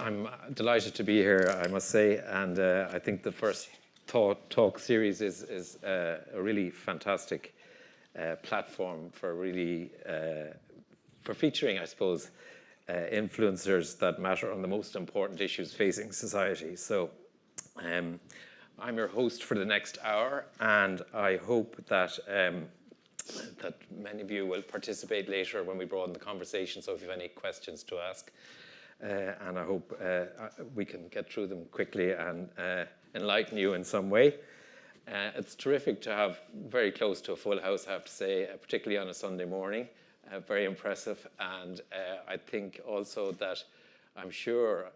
I'm delighted to be here, I must say, and I think the first talk series is a really fantastic platform for really for featuring, I suppose, influencers that matter on the most important issues facing society. So I'm your host for the next hour, and I hope that that many of you will participate later when we broaden the conversation, so if you have any questions to ask. And I hope we can get through them quickly and enlighten you in some way. It's terrific to have very close to a full house, I have to say, particularly on a Sunday morning. Very impressive. And I think also that I'm sure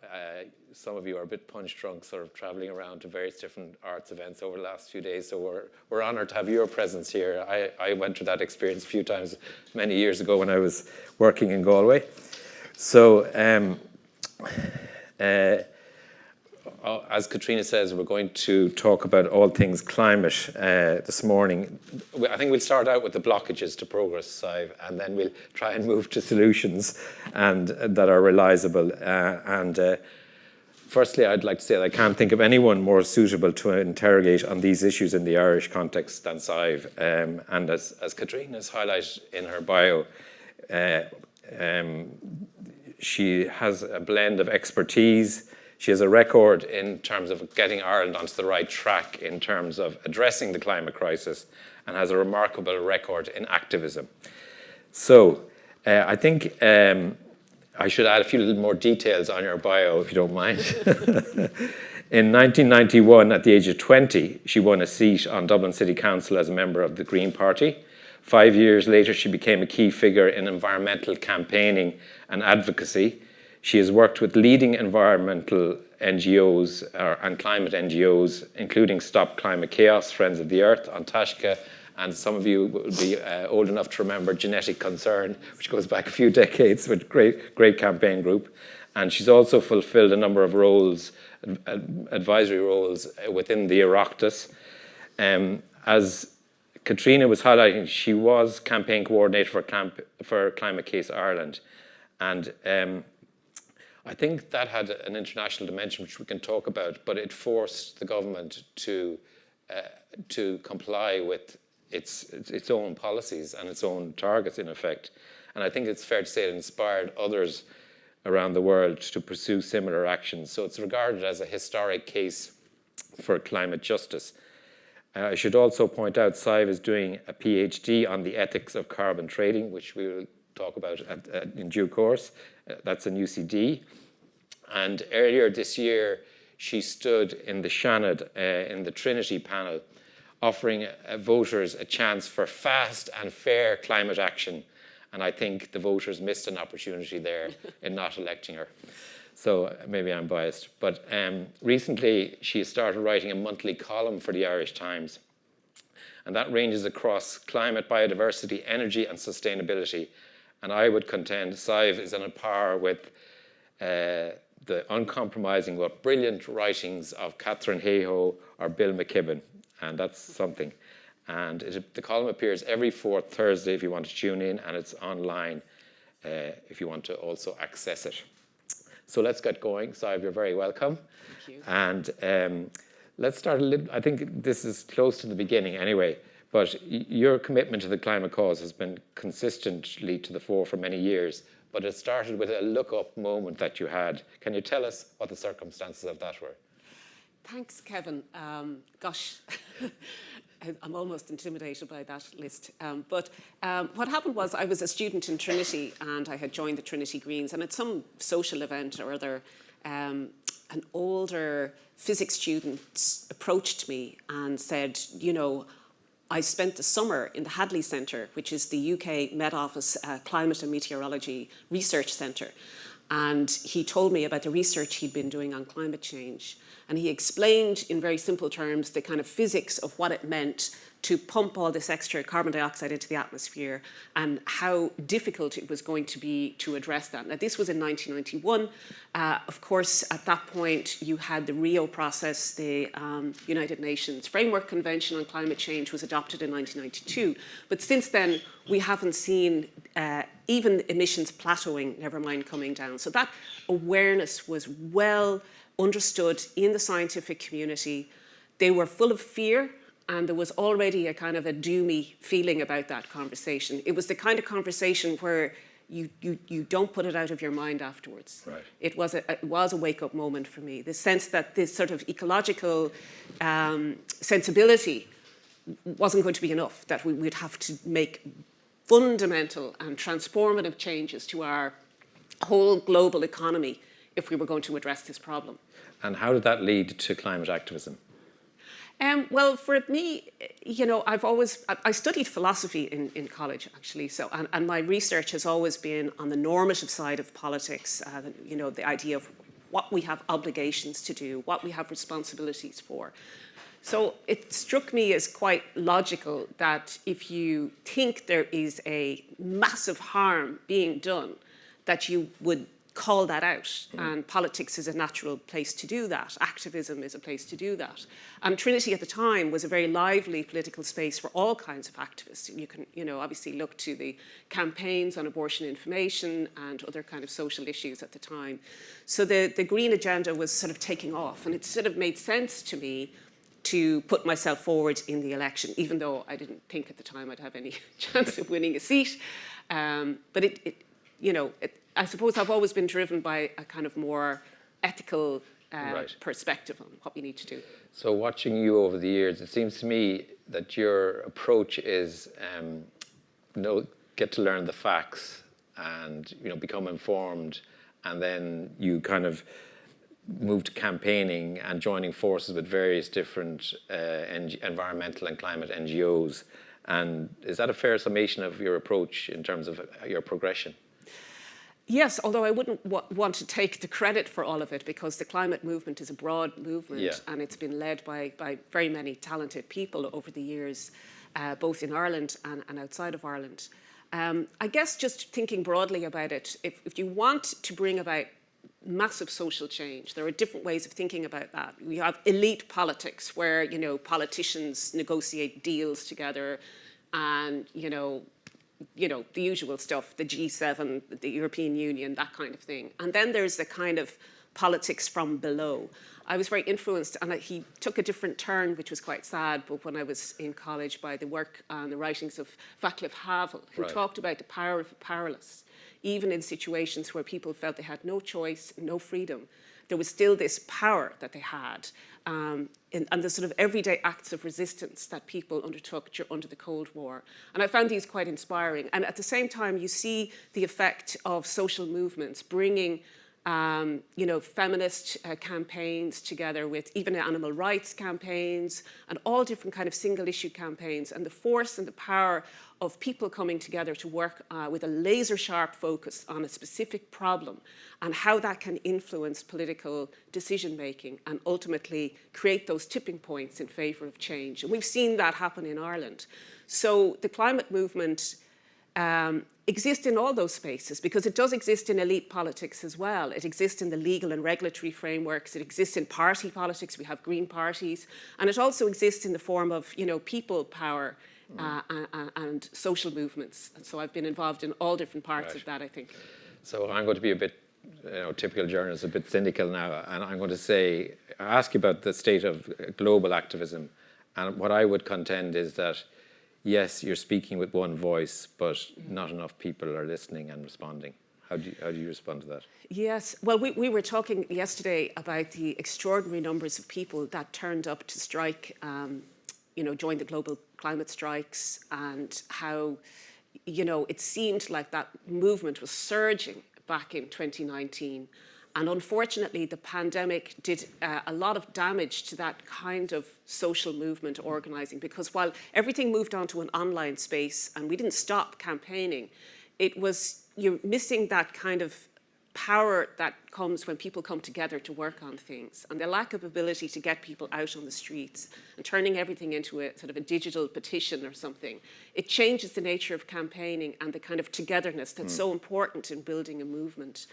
some of you are a bit punch drunk, sort of traveling around to various different arts events over the last few days. So we're honored to have your presence here. I went through that experience a few times many years ago when I was working in Galway. So as Katrina says, we're going to talk about all things climate this morning. I think we'll start out with the blockages to progress, Sadhbh, and then we'll try and move to solutions and that are realizable. Firstly, I'd like to say that I can't think of anyone more suitable to interrogate on these issues in the Irish context than Sadhbh. And as Katrina has highlighted in her bio, she has a blend of expertise. She has a record in terms of getting Ireland onto the right track in terms of addressing the climate crisis, and has a remarkable record in activism. So I think I should add a few little more details on your bio, if you don't mind. In 1991, at the age of 20, she won a seat on Dublin City Council as a member of the Green Party. 5 years later, she became a key figure in environmental campaigning and advocacy. She has worked with leading environmental NGOs and climate NGOs, including Stop Climate Chaos, Friends of the Earth, Antashka, and some of you will be old enough to remember Genetic Concern, which goes back a few decades, with great campaign group. And she's also fulfilled a number of roles, advisory roles within the Oireachtas. As Katrina was highlighting, she was campaign coordinator for Climate Case Ireland. And I think that had an international dimension, which we can talk about, but it forced the government to comply with its own policies and its own targets, in effect. And I think it's fair to say it inspired others around the world to pursue similar actions. So it's regarded as a historic case for climate justice. I should also point out Sadhbh is doing a PhD on the ethics of carbon trading, which we will talk about in due course. That's an UCD. And earlier this year, she stood in the Seanad, in the Trinity panel, offering voters a chance for fast and fair climate action. And I think the voters missed an opportunity there in not electing her. So maybe I'm biased. But recently, she started writing a monthly column for the Irish Times. And that ranges across climate, biodiversity, energy, and sustainability. And I would contend Sadhbh is on a par with the uncompromising but brilliant writings of Catherine Hayhoe or Bill McKibben. And that's something. And the column appears every fourth Thursday if you want to tune in, and it's online if you want to also access it. So let's get going. Sadhbh, you're very welcome. Thank you. And let's start a little, I think this is close to the beginning anyway, but your commitment to the climate cause has been consistently to the fore for many years, but it started with a look-up moment that you had. Can you tell us what the circumstances of that were? Thanks, Kevin. Gosh, I'm almost intimidated by that list. But what happened was I was a student in Trinity, and I had joined the Trinity Greens, and at some social event or other, an older physics student approached me and said, you know, I spent the summer in the Hadley Centre, which is the UK Met Office Climate and Meteorology Research Centre. And he told me about the research he'd been doing on climate change. And he explained in very simple terms the kind of physics of what it meant to pump all this extra carbon dioxide into the atmosphere, and how difficult it was going to be to address that. Now, this was in 1991. Of course, at that point, you had the Rio process. The United Nations Framework Convention on Climate Change was adopted in 1992. But since then, we haven't seen even emissions plateauing, never mind coming down. So that awareness was well understood in the scientific community. They were full of fear, and there was already a kind of a doomy feeling about that conversation. It was the kind of conversation where you don't put it out of your mind afterwards. Right. It was a wake-up moment for me. The sense that this sort of ecological sensibility wasn't going to be enough, that we'd have to make fundamental and transformative changes to our whole global economy if we were going to address this problem. And how did that lead to climate activism? Well, for me, you know, I studied philosophy in college, actually. So, and my research has always been on the normative side of politics, you know, the idea of what we have obligations to do, what we have responsibilities for. So it struck me as quite logical that if you think there is a massive harm being done, that you would call that out. And politics is a natural place to do that. Activism is a place to do that. And Trinity at the time was a very lively political space for all kinds of activists. You can, you know, obviously look to the campaigns on abortion information and other kind of social issues at the time. So the green agenda was sort of taking off, and it sort of made sense to me to put myself forward in the election, even though I didn't think at the time I'd have any chance of winning a seat. But I suppose I've always been driven by a kind of more ethical Right. perspective on what we need to do. So watching you over the years, it seems to me that your approach is get to learn the facts and, you know, become informed, and then you kind of move to campaigning and joining forces with various different environmental and climate NGOs. And is that a fair summation of your approach in terms of your progression? Yes, although I wouldn't want to take the credit for all of it, because the climate movement is a broad movement, and it's been led by very many talented people over the years, both in Ireland and outside of Ireland. I guess just thinking broadly about it, if you want to bring about massive social change, there are different ways of thinking about that. We have elite politics where, you know, politicians negotiate deals together, and, you know, the usual stuff, the G7, the European Union, that kind of thing. And then there's the kind of politics from below. I was very influenced, and he took a different turn, which was quite sad, but when I was in college, by the work and the writings of Václav Havel, who talked about the power of the powerless. Even in situations where people felt they had no choice, no freedom, there was still this power that they had, and the sort of everyday acts of resistance that people undertook under the Cold War. And I found these quite inspiring. And at the same time, you see the effect of social movements bringing feminist campaigns together with even animal rights campaigns and all different kind of single issue campaigns, and the force and the power of people coming together to work with a laser sharp focus on a specific problem, and how that can influence political decision making and ultimately create those tipping points in favour of change. And we've seen that happen in Ireland. So the climate movement exist in all those spaces, because it does exist in elite politics as well. It exists in the legal and regulatory frameworks. It exists in party politics. We have green parties. And it also exists in the form of, you know, people power and social movements. And so I've been involved in all different parts of that, I think. So I'm going to be a bit, typical journalist, a bit cynical now. And I'm going to ask you about the state of global activism. And what I would contend is that, yes, you're speaking with one voice, but not enough people are listening and responding. How do you respond to that? Yes, well, we were talking yesterday about the extraordinary numbers of people that turned up to strike, join the global climate strikes, and how, it seemed like that movement was surging back in 2019. And unfortunately, the pandemic did a lot of damage to that kind of social movement organising, because while everything moved onto an online space and we didn't stop campaigning, you're missing that kind of power that comes when people come together to work on things, and the lack of ability to get people out on the streets and turning everything into a sort of a digital petition or something, it changes the nature of campaigning and the kind of togetherness that's so important in building a movement.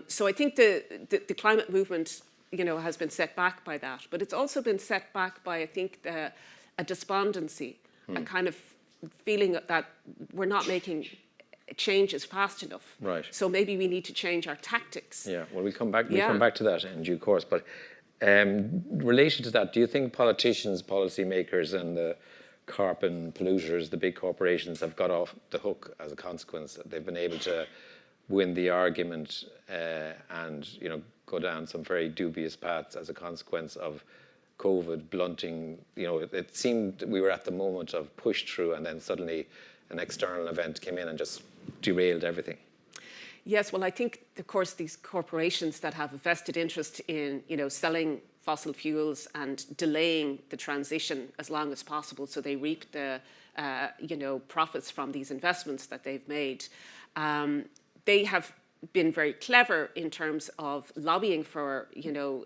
So I think the climate movement, you know, has been set back by that, but it's also been set back by, I think, a despondency, a kind of feeling that we're not making changes fast enough. Right. So maybe we need to change our tactics. Yeah, well, we'll come back to that in due course. But related to that, do you think politicians, policymakers and the carbon polluters, the big corporations, have got off the hook as a consequence? They've been able to win the argument and, you know, go down some very dubious paths as a consequence of COVID blunting. You know, it seemed that we were at the moment of push through, and then suddenly an external event came in and just derailed everything. Yes, well, I think, of course, these corporations that have a vested interest in, you know, selling fossil fuels and delaying the transition as long as possible, so they reap the, you know, profits from these investments that they've made. They have been very clever in terms of lobbying for, you know,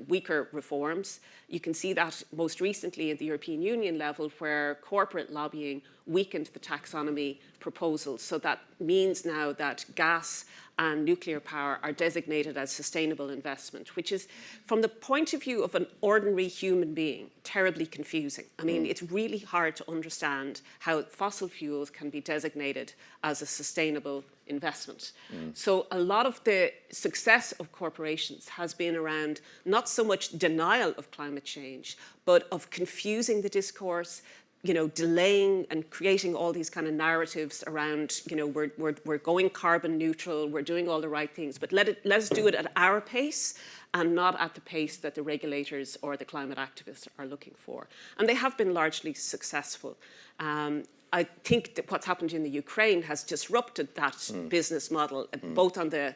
weaker reforms. You can see that most recently at the European Union level, where corporate lobbying weakened the taxonomy proposals. So that means now that gas and nuclear power are designated as sustainable investment, which is, from the point of view of an ordinary human being, terribly confusing. I mean, it's really hard to understand how fossil fuels can be designated as a sustainable investment. So a lot of the success of corporations has been around not so much denial of climate change, but of confusing the discourse, you know, delaying and creating all these kind of narratives around, you know, we're going carbon neutral, we're doing all the right things, but let's do it at our pace and not at the pace that the regulators or the climate activists are looking for. And they have been largely successful. I think that what's happened in the Ukraine has disrupted that business model, both on the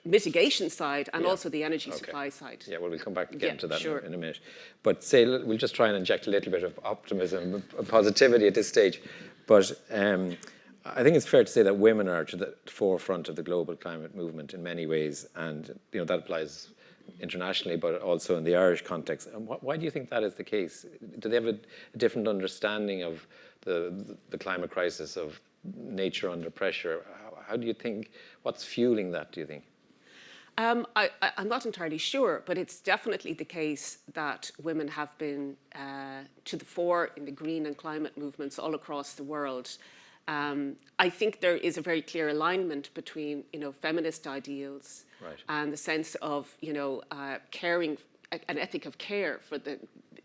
mitigation side and also the energy supply side. Yeah, well, we'll come back again to that in a minute. But say, we'll just try and inject a little bit of optimism and positivity at this stage. But I think it's fair to say that women are to the forefront of the global climate movement in many ways. And, you know, that applies internationally, but also in the Irish context. And why do you think that is the case? Do they have a different understanding of the climate crisis, of nature under pressure? How do you think, what's fueling that, do you think? I'm not entirely sure, but it's definitely the case that women have been to the fore in the green and climate movements all across the world. I think there is a very clear alignment between, you know, feminist ideals and the sense of, you know, caring, an ethic of care for the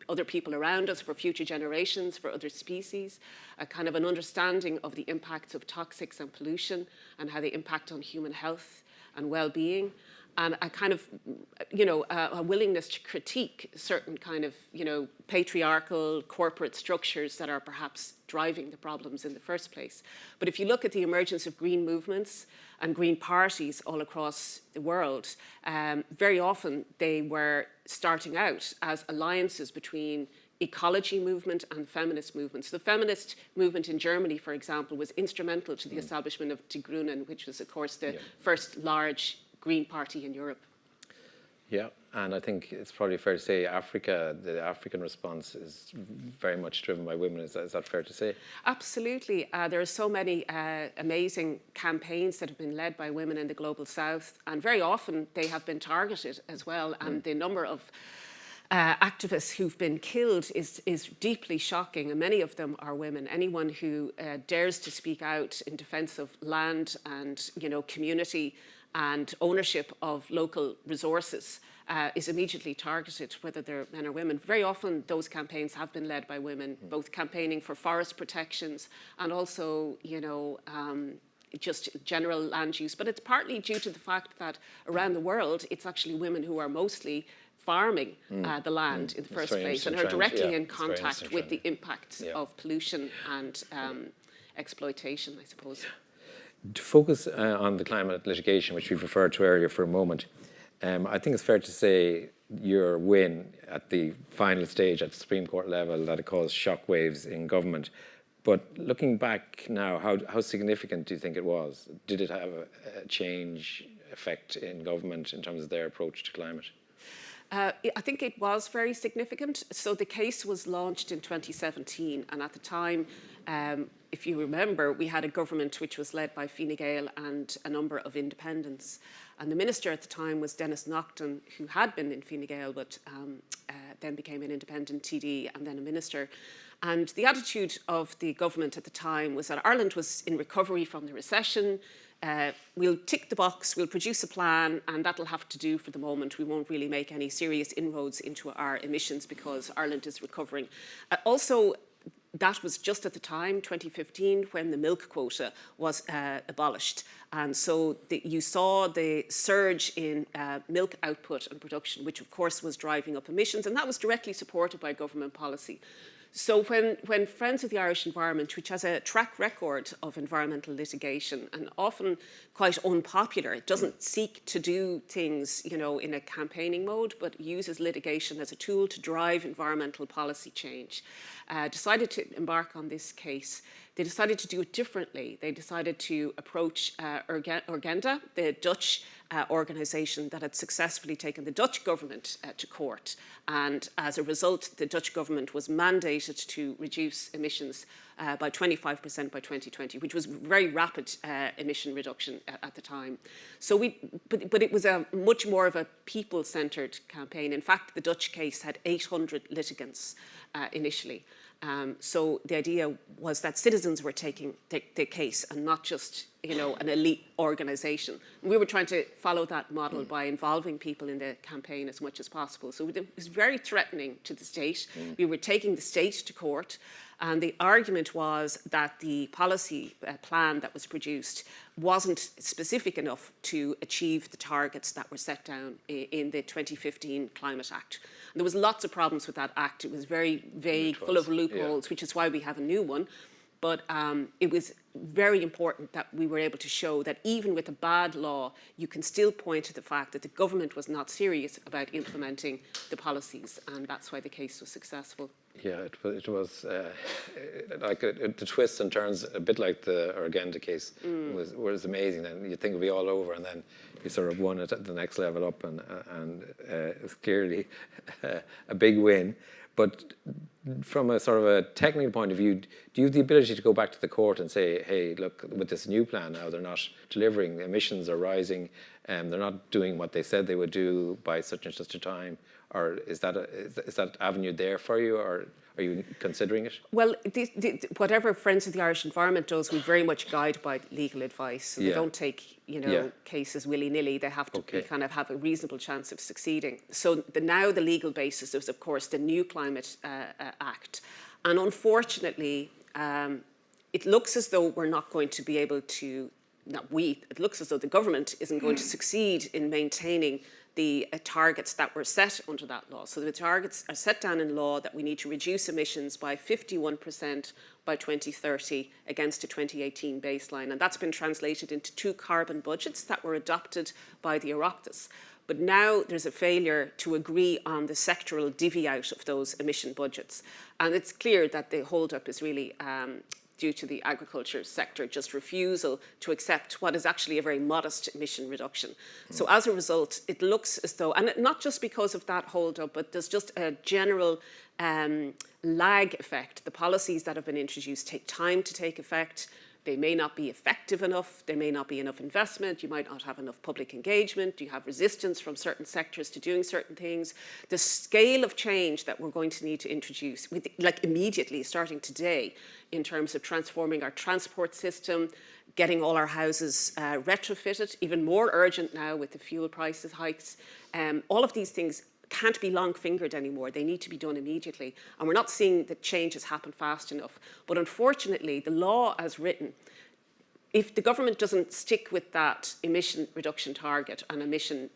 other people around us, for future generations, for other species, a kind of an understanding of the impacts of toxics and pollution and how they impact on human health and well-being, and a kind of, you know, a willingness to critique certain kind of, you know, patriarchal corporate structures that are perhaps driving the problems in the first place. But if you look at the emergence of green movements and green parties all across the world, very often they were starting out as alliances between ecology movement and feminist movements. The feminist movement in Germany, for example, was instrumental to the establishment of Die Grünen, which was, of course, the first large Green Party in Europe. Yeah, and I think it's probably fair to say Africa, the African response is very much driven by women. Is that fair to say? Absolutely. There are so many amazing campaigns that have been led by women in the Global South, and very often they have been targeted as well. And the number of activists who've been killed is deeply shocking, and many of them are women. Anyone who dares to speak out in defence of land and, you know, community and ownership of local resources is immediately targeted, whether they're men or women. Very often those campaigns have been led by women, both campaigning for forest protections and also, you know, just general land use. But it's partly due to the fact that around the world, it's actually women who are mostly farming the land in the first place and are directly in contact with the impacts of pollution and exploitation, I suppose. To focus on the climate litigation, which we've referred to earlier for a moment, I think it's fair to say your win at the final stage at the Supreme Court level, that it caused shockwaves in government. But looking back now, how significant do you think it was? Did it have a change effect in government in terms of their approach to climate? I think it was very significant. So the case was launched in 2017, and at the time, if you remember, we had a government which was led by Fine Gael and a number of independents. And the minister at the time was Denis Naughton, who had been in Fine Gael, but then became an independent TD and then a minister. And the attitude of the government at the time was that Ireland was in recovery from the recession. We'll tick the box, we'll produce a plan, and that'll have to do for the moment. We won't really make any serious inroads into our emissions because Ireland is recovering. Also, that was just at the time, 2015, when the milk quota was abolished. And so you saw the surge in milk output and production, which of course was driving up emissions, and that was directly supported by government policy. So when Friends of the Irish Environment, which has a track record of environmental litigation and often quite unpopular, it doesn't seek to do things, you know, in a campaigning mode, but uses litigation as a tool to drive environmental policy change, decided to embark on this case. They decided to do it differently. They decided to approach Urgenda, the Dutch organisation that had successfully taken the Dutch government to court. And as a result, the Dutch government was mandated to reduce emissions by 25% by 2020, which was very rapid emission reduction at the time. So but it was a much more of a people-centred campaign. In fact, the Dutch case had 800 litigants initially. So the idea was that citizens were taking the case and not just, you know, an elite organisation. We were trying to follow that model by involving people in the campaign as much as possible. So it was very threatening to the state. We were taking the state to court. And the argument was that the policy plan that was produced wasn't specific enough to achieve the targets that were set down in the 2015 Climate Act. And there was lots of problems with that act. It was very vague, full of loopholes, which is why we have a new one. But it was very important that we were able to show that even with a bad law, you can still point to the fact that the government was not serious about implementing the policies, and that's why the case was successful. Yeah, it was like the twists and turns, a bit like the Urgenda case, was amazing. And you'd think it'd be all over, and then you sort of won it at the next level up, and it's clearly a big win. But from a sort of a technical point of view, do you have the ability to go back to the court and say, hey, look, with this new plan now, they're not delivering, the emissions are rising, and they're not doing what they said they would do by such and such a time? Or is that avenue there for you, or are you considering it? Well, whatever Friends of the Irish Environment does, we very much guide by legal advice. So they don't take, you know, cases willy-nilly. They have to kind of have a reasonable chance of succeeding. So now the legal basis is, of course, the new Climate Act. And unfortunately, it looks as though we're not going to be able to, it looks as though the government isn't going to succeed in maintaining the targets that were set under that law. So the targets are set down in law that we need to reduce emissions by 51% by 2030 against a 2018 baseline. And that's been translated into 2 carbon budgets that were adopted by the Oireachtas. But now there's a failure to agree on the sectoral divvy out of those emission budgets. And it's clear that the hold-up is really due to the agriculture sector just refusal to accept what is actually a very modest emission reduction. So as a result, it looks as though, and not just because of that hold-up, but there's just a general lag effect. The policies that have been introduced take time to take effect. They may not be effective enough. There may not be enough investment. You might not have enough public engagement. You have resistance from certain sectors to doing certain things. The scale of change that we're going to need to introduce, like immediately, starting today, in terms of transforming our transport system, getting all our houses retrofitted, even more urgent now with the fuel prices hikes. All of these things can't be long-fingered anymore. They need to be done immediately. And we're not seeing that changes happen fast enough. But unfortunately, the law as written, if the government doesn't stick with that emission reduction target and emission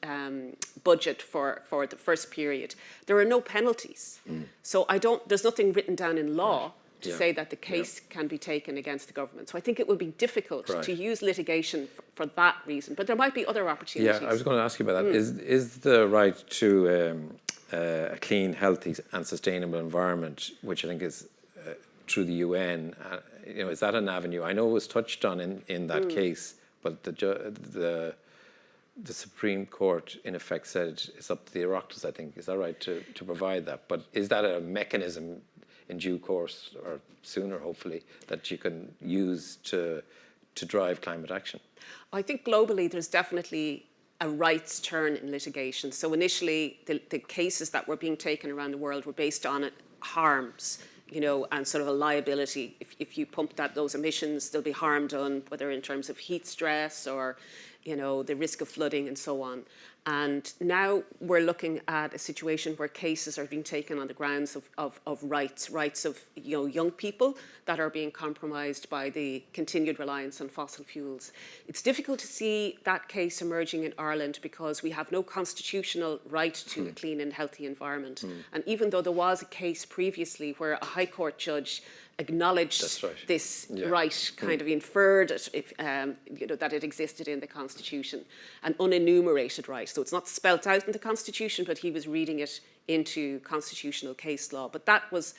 budget for the first period, there are no penalties. So there's nothing written down in law to say that the case can be taken against the government. So I think it will be difficult to use litigation for that reason. But there might be other opportunities. Yeah, I was going to ask you about that. Is the right to a clean, healthy and sustainable environment, which I think is through the UN, is that an avenue? I know it was touched on in that case, but the the Supreme Court, in effect, said it's up to the Oireachtas, I think. Is that right, to provide that? But is that a mechanism in due course, or sooner, hopefully, that you can use to drive climate action? I think globally there's definitely a rights turn in litigation. So initially, the cases that were being taken around the world were based on harms, and sort of a liability. If you pump those emissions, there'll be harm done, whether in terms of heat stress or, the risk of flooding and so on. And now we're looking at a situation where cases are being taken on the grounds of rights of young people that are being compromised by the continued reliance on fossil fuels. It's difficult to see that case emerging in Ireland because we have no constitutional right to a clean and healthy environment. And even though there was a case previously where a High Court judge acknowledged this right, kind of inferred it, that it existed in the Constitution, an unenumerated right. So it's not spelt out in the Constitution, but he was reading it into constitutional case law. But that was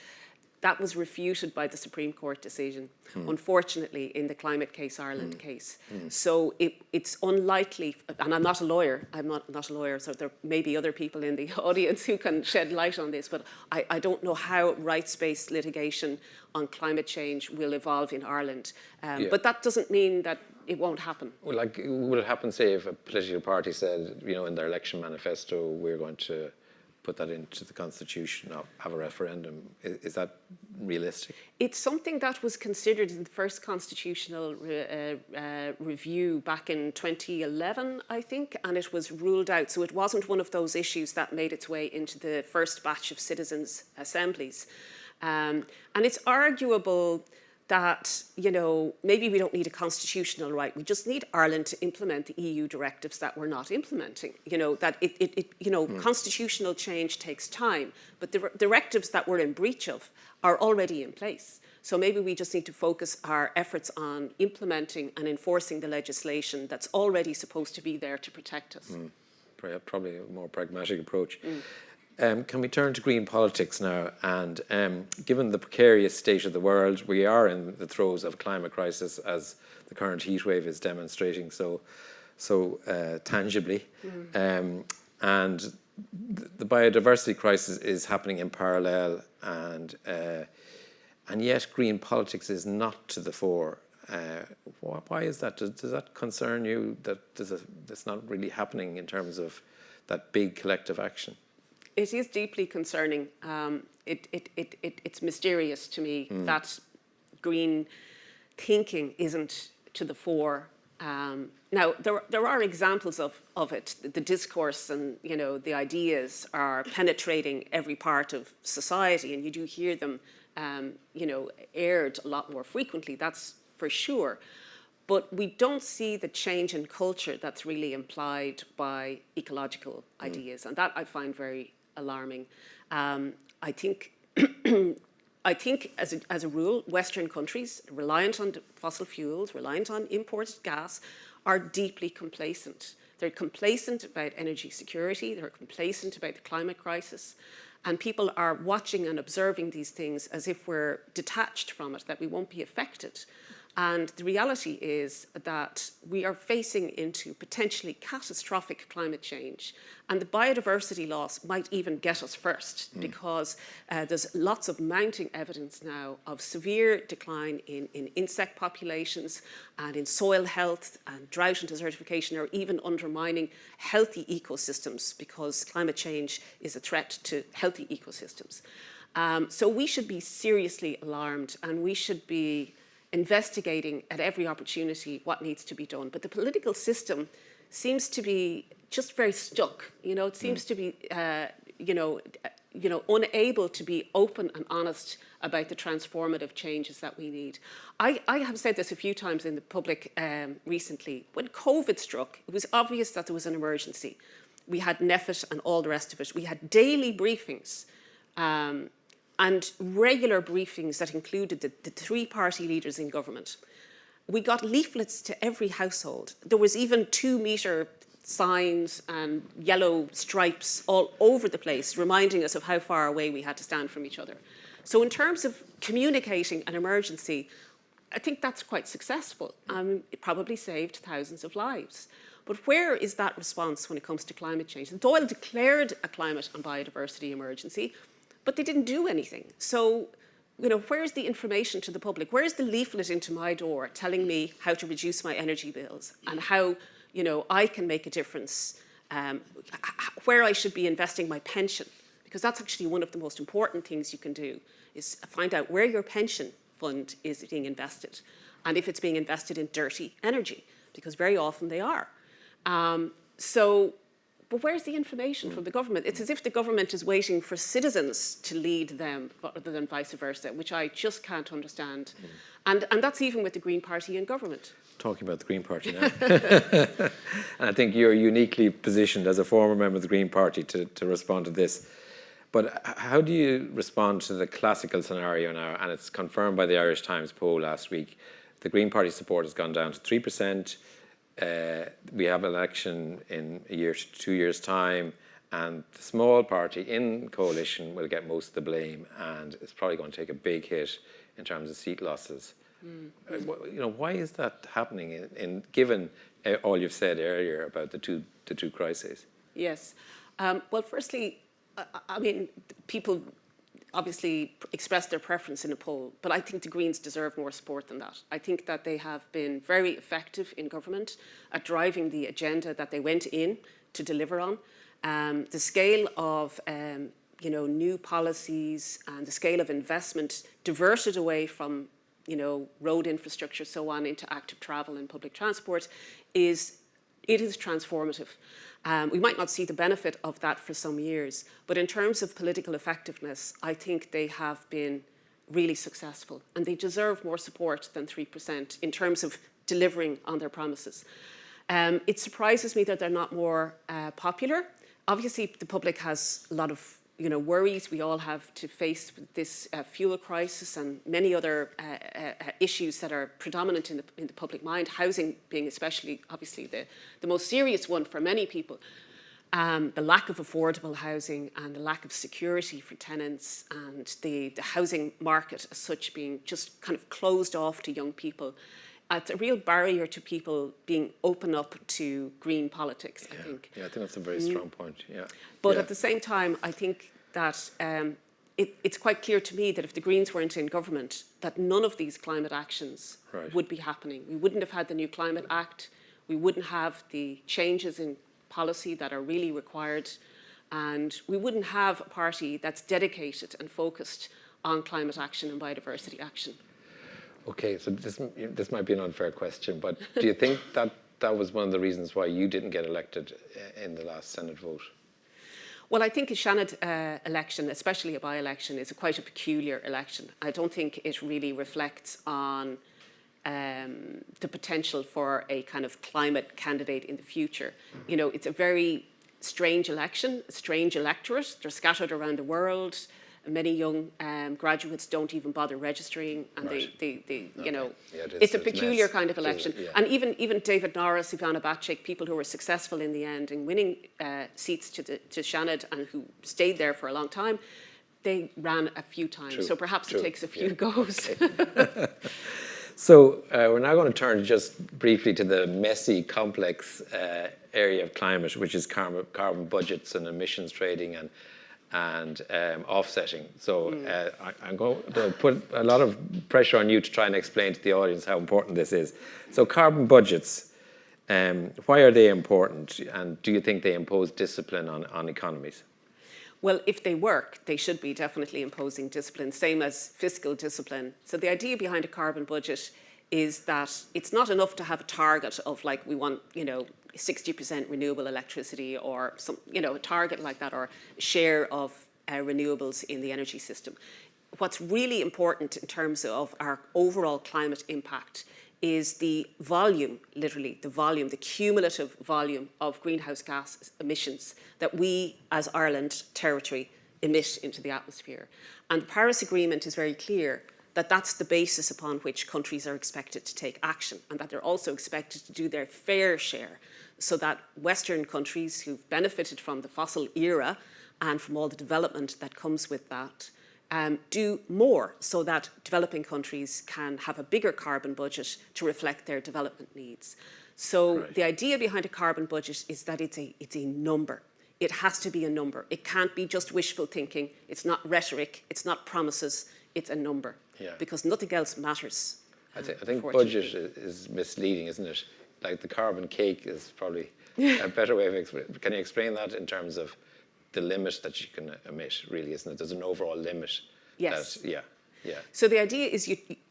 refuted by the Supreme Court decision, unfortunately, in the Climate Case Ireland case. So it's unlikely, and I'm not a lawyer, so there may be other people in the audience who can shed light on this, but I don't know how rights-based litigation on climate change will evolve in Ireland. But that doesn't mean that it won't happen. Well, will it happen, say, if a political party said, in their election manifesto, we're going to put that into the Constitution, have a referendum? Is that realistic? It's something that was considered in the first constitutional review back in 2011, I think, and it was ruled out. So it wasn't one of those issues that made its way into the first batch of citizens' assemblies. And it's arguable that, maybe we don't need a constitutional right. We just need Ireland to implement the EU directives that we're not implementing. Constitutional change takes time, but the directives that we're in breach of are already in place. So maybe we just need to focus our efforts on implementing and enforcing the legislation that's already supposed to be there to protect us. Probably a more pragmatic approach. Can we turn to green politics now? And given the precarious state of the world, we are in the throes of a climate crisis, as the current heat wave is demonstrating so tangibly. And the biodiversity crisis is happening in parallel, and yet green politics is not to the fore. Why is that? Does that concern you, that that's not really happening in terms of that big collective action? It is deeply concerning. It's mysterious to me that green thinking isn't to the fore. Now, there are examples of it. The discourse and the ideas are penetrating every part of society, and you do hear them aired a lot more frequently. That's for sure. But we don't see the change in culture that's really implied by ecological ideas, and that I find very alarming. I think as a rule, Western countries reliant on fossil fuels, reliant on imported gas, are deeply complacent. They're complacent about energy security, they're complacent about the climate crisis, and people are watching and observing these things as if we're detached from it, that we won't be affected. And the reality is that we are facing into potentially catastrophic climate change. And the biodiversity loss might even get us first, because there's lots of mounting evidence now of severe decline in insect populations and in soil health, and drought and desertification are even undermining healthy ecosystems, because climate change is a threat to healthy ecosystems. So we should be seriously alarmed, and we should be investigating at every opportunity what needs to be done. But the political system seems to be just very stuck. It seems to be, unable to be open and honest about the transformative changes that we need. I have said this a few times in the public recently. When COVID struck, it was obvious that there was an emergency. We had NEFIT and all the rest of it. We had daily briefings and regular briefings that included the three-party leaders in government. We got leaflets to every household. There was even 2-metre signs and yellow stripes all over the place, reminding us of how far away we had to stand from each other. So in terms of communicating an emergency, I think that's quite successful. It probably saved thousands of lives. But where is that response when it comes to climate change? The Dáil declared a climate and biodiversity emergency, but they didn't do anything. So, where's the information to the public? Where's the leaflet into my door telling me how to reduce my energy bills and how, I can make a difference, where I should be investing my pension? Because that's actually one of the most important things you can do, is find out where your pension fund is being invested and if it's being invested in dirty energy, because very often they are. But where's the information from the government? It's as if the government is waiting for citizens to lead them rather than vice versa, which I just can't understand. And that's even with the Green Party in government. Talking about the Green Party now. And I think you're uniquely positioned as a former member of the Green Party to respond to this. But how do you respond to the classical scenario now? And it's confirmed by the Irish Times poll last week. The Green Party support has gone down to 3%. We have an election in a year to 2 years' time, and the small party in coalition will get most of the blame, and it's probably going to take a big hit in terms of seat losses. Why is that happening? Given all you've said earlier about the two crises. Yes. Well, firstly, I mean, people obviously expressed their preference in a poll, but I think the Greens deserve more support than that. I think that they have been very effective in government at driving the agenda that they went in to deliver on. The scale of new policies and the scale of investment diverted away from road infrastructure, so on, into active travel and public transport is transformative. We might not see the benefit of that for some years, but in terms of political effectiveness, I think they have been really successful, and they deserve more support than 3% in terms of delivering on their promises. It surprises me that they're not more popular. Obviously, the public has a lot of worries we all have to face with this fuel crisis and many other issues that are predominant in the public mind, housing being especially, obviously, the most serious one for many people. The lack of affordable housing and the lack of security for tenants, and the housing market as such being just kind of closed off to young people. It's a real barrier to people being open up to green politics, I think. Yeah, I think that's a very strong point, yeah. But at the same time, I think that it's quite clear to me that if the Greens weren't in government, that none of these climate actions would be happening. We wouldn't have had the new Climate Act, we wouldn't have the changes in policy that are really required, and we wouldn't have a party that's dedicated and focused on climate action and biodiversity action. Okay, so this might be an unfair question, but do you think that was one of the reasons why you didn't get elected in the last Senate vote? Well, I think a Seanad election, especially a by-election, is quite a peculiar election. I don't think it really reflects on the potential for a kind of climate candidate in the future. It's a very strange election, a strange electorate. They're scattered around the world. Many young graduates don't even bother registering, and it's a peculiar kind of election. And even David Norris, Ivana Bacik, people who were successful in the end in winning seats to Seanad and who stayed there for a long time, they ran a few times. So perhaps it takes a few goes. Okay. So we're now going to turn just briefly to the messy, complex area of climate, which is carbon budgets and emissions trading and offsetting. So I'm going to put a lot of pressure on you to try and explain to the audience how important this is. So carbon budgets, why are they important? And do you think they impose discipline on economies? Well, if they work, they should be definitely imposing discipline, same as fiscal discipline. So the idea behind a carbon budget is that it's not enough to have a target of like we want, 60% renewable electricity or some, a target like that, or a share of renewables in the energy system. What's really important in terms of our overall climate impact is the volume, literally the volume, the cumulative volume of greenhouse gas emissions that we as Ireland territory emit into the atmosphere. And the Paris Agreement is very clear that that's the basis upon which countries are expected to take action, and that they're also expected to do their fair share, so that Western countries who've benefited from the fossil era and from all the development that comes with that do more so that developing countries can have a bigger carbon budget to reflect their development needs. So the idea behind a carbon budget is that it's a number. It has to be a number. It can't be just wishful thinking. It's not rhetoric. It's not promises. It's a number. Because nothing else matters. I think budget is misleading, isn't it? Like the carbon cake is probably a better way of explaining. Can you explain that in terms of the limit that you can emit, really, isn't it? There's an overall limit. Yes. That, So the idea is,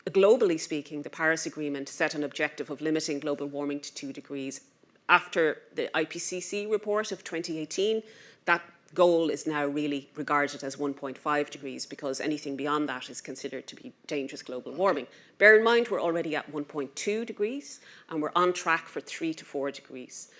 globally speaking, the Paris Agreement set an objective of limiting global warming to 2 degrees. After the IPCC report of 2018, that goal is now really regarded as 1.5 degrees because anything beyond that is considered to be dangerous global warming. Bear in mind, we're already at 1.2 degrees and we're on track for 3 to 4 degrees.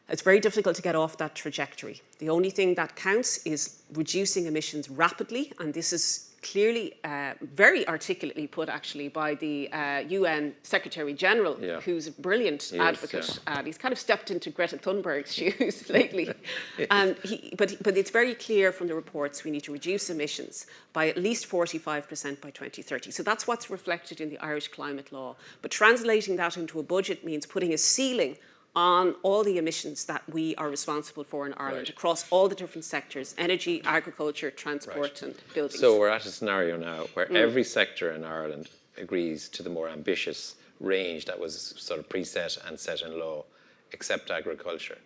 It's very difficult to get off that trajectory. The only thing that counts is reducing emissions rapidly, and this is clearly, very articulately put actually by the UN Secretary General, who's a brilliant advocate. He's kind of stepped into Greta Thunberg's shoes lately. But it's very clear from the reports we need to reduce emissions by at least 45% by 2030. So that's what's reflected in the Irish climate law. But translating that into a budget means putting a ceiling on all the emissions that we are responsible for in Ireland across all the different sectors: energy, agriculture, transport and buildings. So we're at a scenario now where every sector in Ireland agrees to the more ambitious range that was sort of preset and set in law, except agriculture.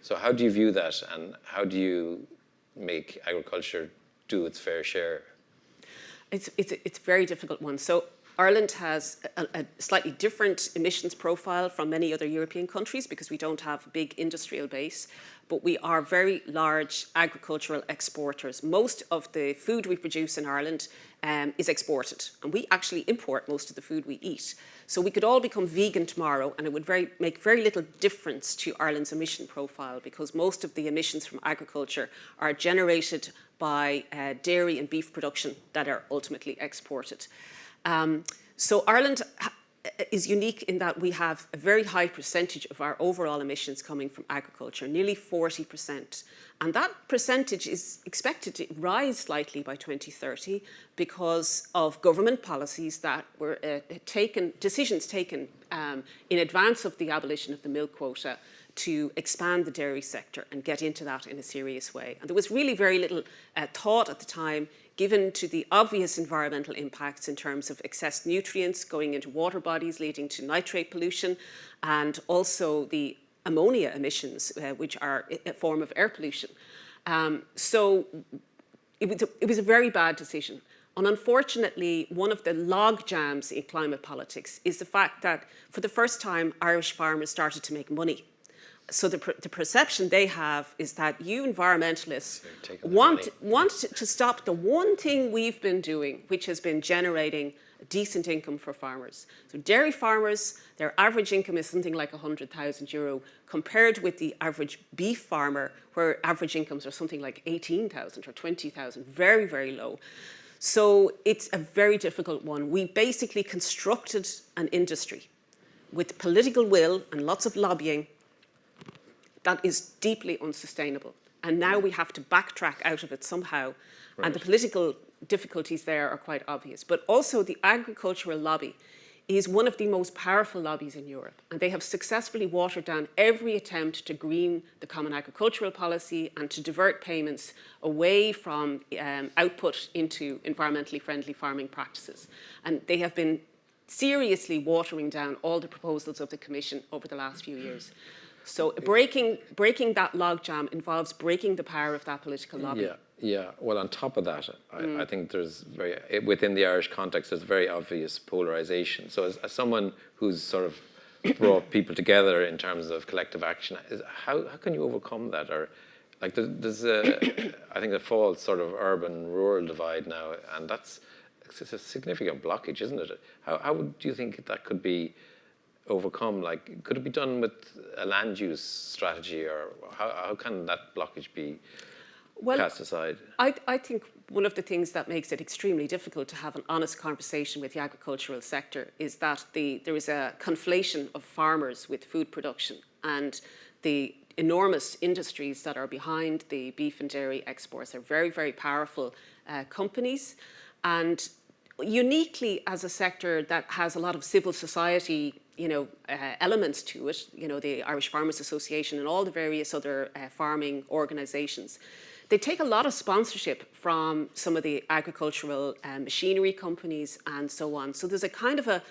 So how do you view that, and how do you make agriculture do its fair share? It's a very difficult one. So Ireland has a slightly different emissions profile from many other European countries because we don't have a big industrial base, but we are very large agricultural exporters. Most of the food we produce in Ireland is exported, and we actually import most of the food we eat. So we could all become vegan tomorrow and it would make very little difference to Ireland's emission profile because most of the emissions from agriculture are generated by dairy and beef production that are ultimately exported. So Ireland is unique in that we have a very high percentage of our overall emissions coming from agriculture, nearly 40%. And that percentage is expected to rise slightly by 2030 because of government policies that were decisions taken in advance of the abolition of the milk quota to expand the dairy sector and get into that in a serious way. And there was really very little thought at the time given to the obvious environmental impacts in terms of excess nutrients going into water bodies leading to nitrate pollution, and also the ammonia emissions, which are a form of air pollution. So it was a very bad decision. And unfortunately, one of the log jams in climate politics is the fact that for the first time, Irish farmers started to make money. So the perception they have is that you environmentalists want to stop the one thing we've been doing, which has been generating a decent income for farmers. So dairy farmers, their average income is something like €100,000 compared with the average beef farmer, where average incomes are something like 18,000 or 20,000, very, very low. So it's a very difficult one. We basically constructed an industry with political will and lots of lobbying that is deeply unsustainable. And now we have to backtrack out of it somehow. And the political difficulties there are quite obvious. But also the agricultural lobby is one of the most powerful lobbies in Europe. And they have successfully watered down every attempt to green the common agricultural policy and to divert payments away from output into environmentally friendly farming practices. And they have been seriously watering down all the proposals of the Commission over the last few years. So breaking that logjam involves breaking the power of that political lobby. Yeah. Well, on top of that, I think there's within the Irish context, there's very obvious polarisation. So as someone who's sort of brought people together in terms of collective action, how can you overcome that? Or like there's I think a false sort of urban-rural divide now, and it's a significant blockage, isn't it? How do you think that could be overcome? Like, could it be done with a land use strategy, or how can that blockage be cast aside? I think one of the things that makes it extremely difficult to have an honest conversation with the agricultural sector is that there is a conflation of farmers with food production, and the enormous industries that are behind the beef and dairy exports. They're very, very powerful companies, and uniquely as a sector that has a lot of civil society, elements to it, the Irish Farmers Association and all the various other farming organisations. They take a lot of sponsorship from some of the agricultural machinery companies and so on. So there's a kind of a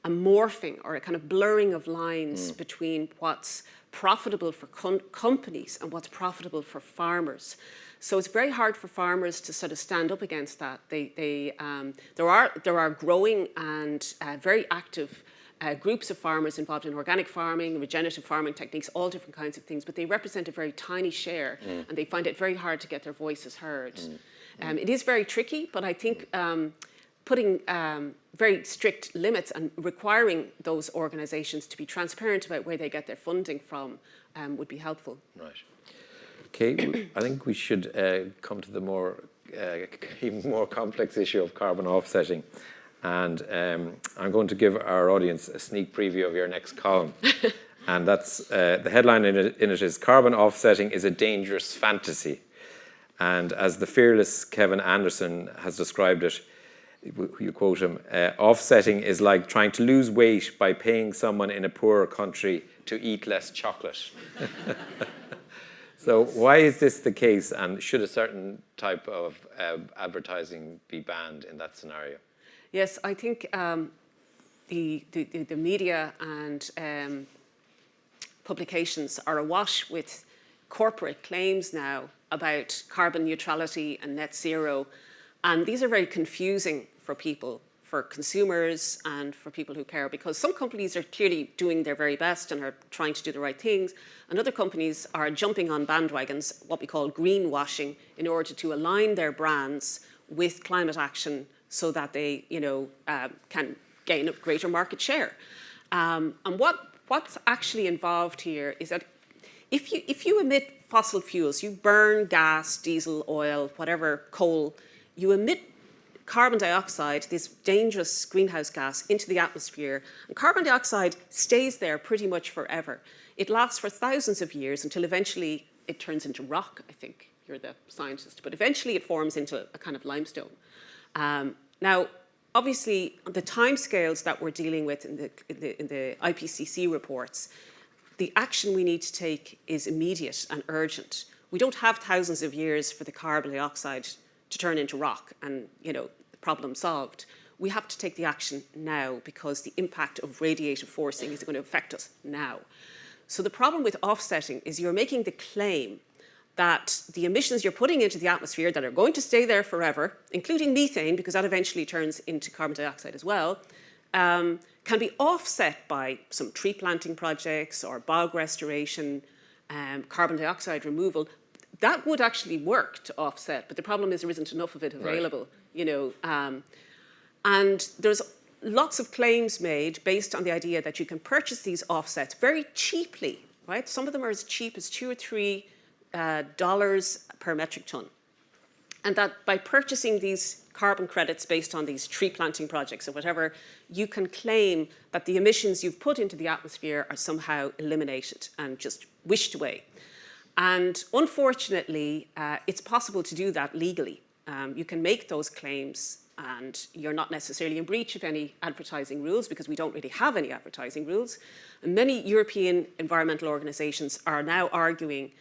morphing or a kind of blurring of lines between what's profitable for companies and what's profitable for farmers. So it's very hard for farmers to sort of stand up against that. There are growing and very active groups of farmers involved in organic farming, regenerative farming techniques, all different kinds of things, but they represent a very tiny share, and they find it very hard to get their voices heard. It is very tricky, but I think putting very strict limits and requiring those organisations to be transparent about where they get their funding from would be helpful. Right. Okay, I think we should come to the even more complex issue of carbon offsetting. And I'm going to give our audience a sneak preview of your next column. And that's, the headline in it is, "Carbon offsetting is a dangerous fantasy." And as the fearless Kevin Anderson has described it, you quote him, "Offsetting is like trying to lose weight by paying someone in a poorer country to eat less chocolate." So why is this the case, and should a certain type of advertising be banned in that scenario? Yes, I think the media and publications are awash with corporate claims now about carbon neutrality and net zero, and these are very confusing for people, for consumers and for people who care, because some companies are clearly doing their very best and are trying to do the right things, and other companies are jumping on bandwagons, what we call greenwashing, in order to align their brands with climate action so that they, can gain a greater market share. And what's actually involved here is that if you emit fossil fuels, you burn gas, diesel, oil, whatever, coal, you emit carbon dioxide, this dangerous greenhouse gas, into the atmosphere. And carbon dioxide stays there pretty much forever. It lasts for thousands of years until eventually it turns into rock, I think. You're the scientist. But eventually it forms into a kind of limestone. Now, obviously, the timescales that we're dealing with in the IPCC reports, the action we need to take is immediate and urgent. We don't have thousands of years for the carbon dioxide to turn into rock and, the problem solved. We have to take the action now because the impact of radiative forcing is going to affect us now. So the problem with offsetting is you're making the claim that the emissions you're putting into the atmosphere that are going to stay there forever, including methane, because that eventually turns into carbon dioxide as well, can be offset by some tree planting projects or bog restoration, carbon dioxide removal. That would actually work to offset, but the problem is there isn't enough of it available, and there's lots of claims made based on the idea that you can purchase these offsets very cheaply, right? Some of them are as cheap as $2 or $3 per metric ton. And that by purchasing these carbon credits based on these tree planting projects or whatever, you can claim that the emissions you've put into the atmosphere are somehow eliminated and just wished away. And unfortunately, it's possible to do that legally. You can make those claims and you're not necessarily in breach of any advertising rules because we don't really have any advertising rules. And many European environmental organizations are now arguing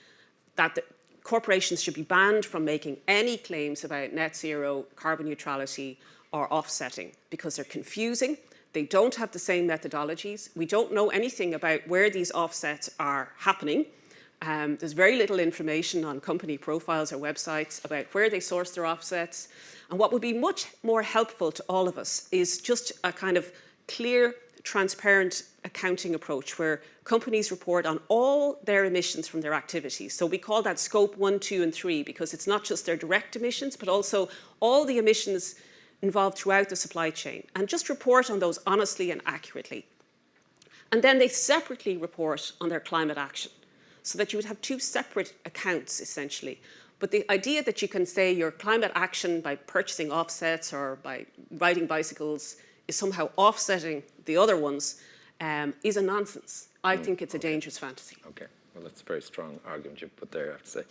that the corporations should be banned from making any claims about net zero, carbon neutrality, or offsetting because they're confusing. They don't have the same methodologies. We don't know anything about where these offsets are happening. There's very little information on company profiles or websites about where they source their offsets. And what would be much more helpful to all of us is just a kind of clear, transparent accounting approach where companies report on all their emissions from their activities. So we call that scope 1, 2, and 3 because it's not just their direct emissions, but also all the emissions involved throughout the supply chain. And just report on those honestly and accurately. And then they separately report on their climate action so that you would have two separate accounts, essentially. But the idea that you can say your climate action by purchasing offsets or by riding bicycles is somehow offsetting the other ones is a nonsense. I think it's a dangerous fantasy. Okay, Well, that's a very strong argument you put there, I have to say.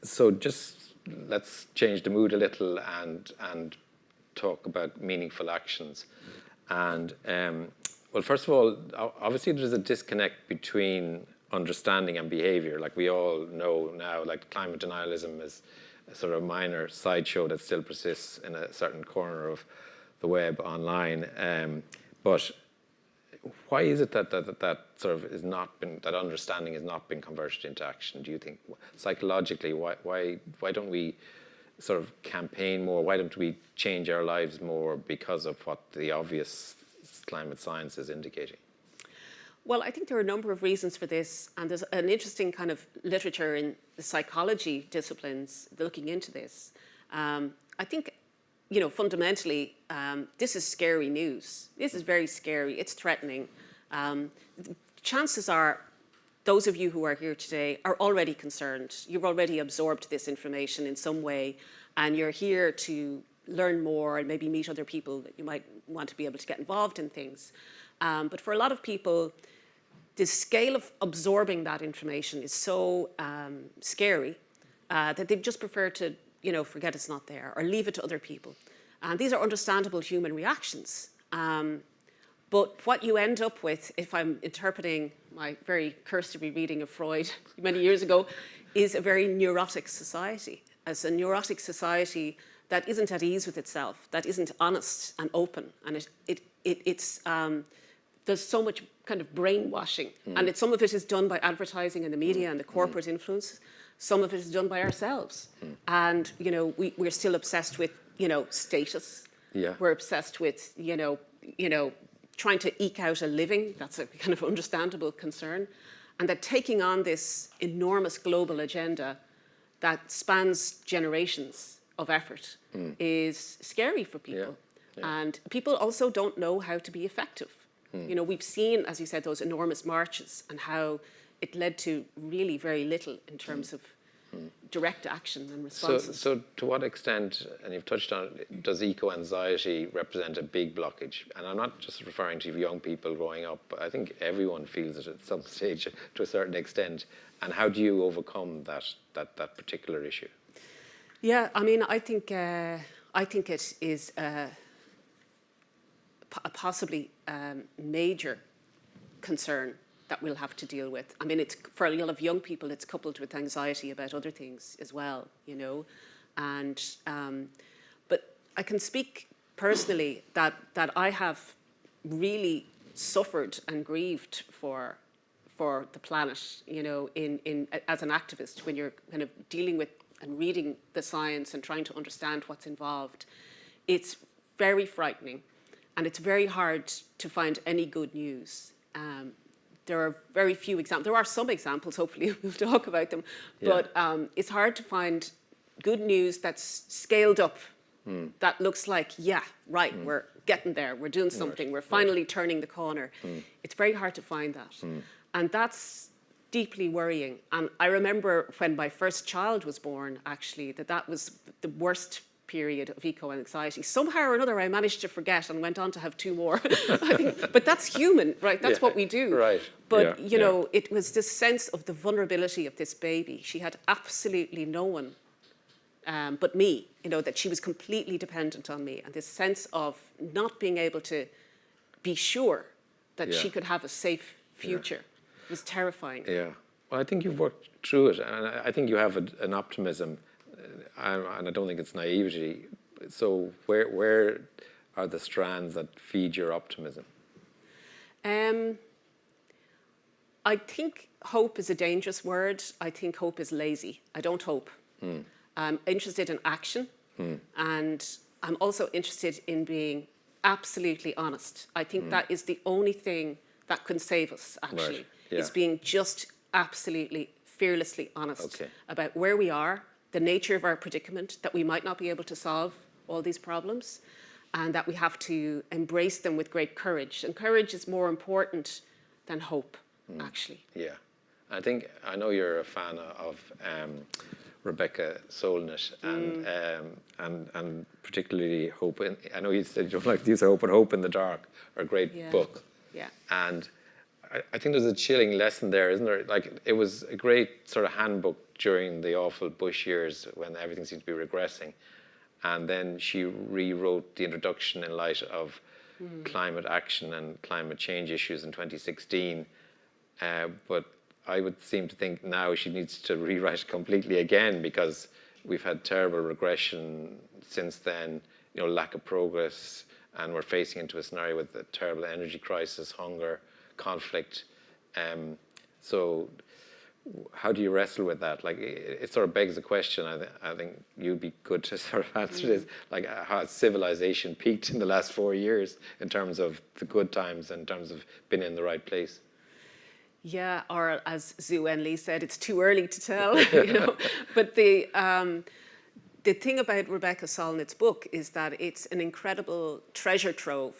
So just let's change the mood a little and talk about meaningful actions. And well, first of all, obviously there's a disconnect between understanding and behavior. Like we all know now, like climate denialism is a sort of minor sideshow that still persists in a certain corner of the web online. But why is it that sort of is not been, that understanding has not been converted into action? Do you think psychologically why don't we sort of campaign more? Why don't we change our lives more because of what the obvious climate science is indicating? Well, I think there are a number of reasons for this, and there's an interesting kind of literature in the psychology disciplines looking into this. I think, you know, fundamentally, this is scary news. This is very scary. It's threatening. Chances are, those of you who are here today are already concerned. You've already absorbed this information in some way, and you're here to learn more and maybe meet other people that you might want to be able to get involved in things. But for a lot of people, the scale of absorbing that information is so scary that they just prefer to, you know, forget it's not there or leave it to other people. And these are understandable human reactions. But what you end up with, if I'm interpreting my very cursory reading of Freud many years ago, is a very neurotic society. As a neurotic society that isn't at ease with itself, that isn't honest and open, and there's so much kind of brainwashing, and some of it is done by advertising and the media and the corporate influence. Some of it is done by ourselves, and you know we're still obsessed with status. Yeah. We're obsessed with trying to eke out a living. That's a kind of understandable concern, and that taking on this enormous global agenda that spans generations of effort is scary for people. Yeah. Yeah. And people also don't know how to be effective. You know, we've seen, as you said, those enormous marches and how it led to really very little in terms of direct action and responses. So to what extent, and you've touched on it, does eco-anxiety represent a big blockage? And I'm not just referring to young people growing up, but I think everyone feels it at some stage to a certain extent. And how do you overcome that particular issue? Yeah, I mean, I think it is a possibly major concern that we'll have to deal with. I mean, it's for a lot of young people, it's coupled with anxiety about other things as well, you know. And but I can speak personally that I have really suffered and grieved for the planet, you know, as an activist, when you're kind of dealing with and reading the science and trying to understand what's involved. It's very frightening, and it's very hard to find any good news. There are very few examples. There are some examples, hopefully we'll talk about them, but it's hard to find good news that's scaled up, that looks like, yeah, right, we're getting there, we're doing something, we're finally turning the corner. It's very hard to find that. And that's deeply worrying. And I remember when my first child was born, actually, that was the worst period of eco-anxiety. Somehow or another, I managed to forget and went on to have 2 more. I think, but that's human, right? That's what we do. Right. But, you know, it was this sense of the vulnerability of this baby. She had absolutely no one but me, you know, that she was completely dependent on me. And this sense of not being able to be sure that she could have a safe future was terrifying. Yeah. Well, I think you've worked through it, and I think you have an optimism, and I don't think it's naivety. So where are the strands that feed your optimism? I think hope is a dangerous word. I think hope is lazy. I don't hope. I'm interested in action, and I'm also interested in being absolutely honest. I think that is the only thing that can save us, actually. Right. Yeah. Is being just absolutely fearlessly honest about where we are, the nature of our predicament, that we might not be able to solve all these problems, and that we have to embrace them with great courage. And courage is more important than hope, actually. Yeah. I know you're a fan of Rebecca Solnit and particularly Hope. I know you said you don't like to use Hope, but Hope in the Dark are a great book. Yeah. And I think there's a chilling lesson there, isn't there? Like, it was a great sort of handbook during the awful Bush years when everything seemed to be regressing. And then she rewrote the introduction in light of climate action and climate change issues in 2016. But I would seem to think now she needs to rewrite it completely again, because we've had terrible regression since then, you know, lack of progress, and we're facing into a scenario with a terrible energy crisis, hunger, conflict. So how do you wrestle with that? Like, it sort of begs the question. I think you'd be good to sort of answer this, like how civilization peaked in the last 4 years in terms of the good times, in terms of being in the right place. Yeah, or as Zhu Enlil said, it's too early to tell. You know? But the thing about Rebecca Solnit's book is that it's an incredible treasure trove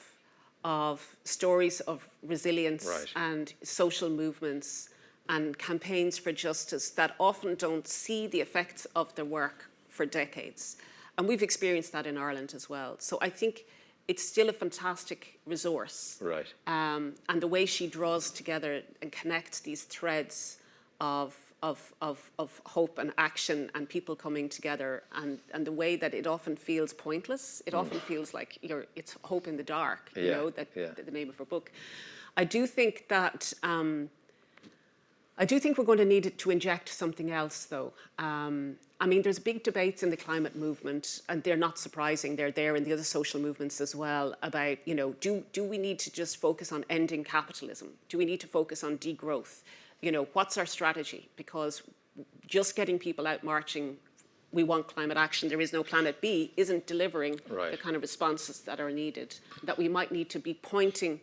of stories of resilience and social movements and campaigns for justice that often don't see the effects of their work for decades. And we've experienced that in Ireland as well. So I think it's still a fantastic resource. Right. And the way she draws together and connects these threads of hope and action and people coming together, and the way that it often feels pointless. It often feels like it's hope in the dark, you know, the name of her book. I do think that we're going to need to inject something else, though. I mean, there's big debates in the climate movement, and they're not surprising. They're there in the other social movements as well, about, you know, do we need to just focus on ending capitalism? Do we need to focus on degrowth? You know, what's our strategy? Because just getting people out marching, we want climate action, there is no planet B, isn't delivering the kind of responses that are needed. That we might need to be pointing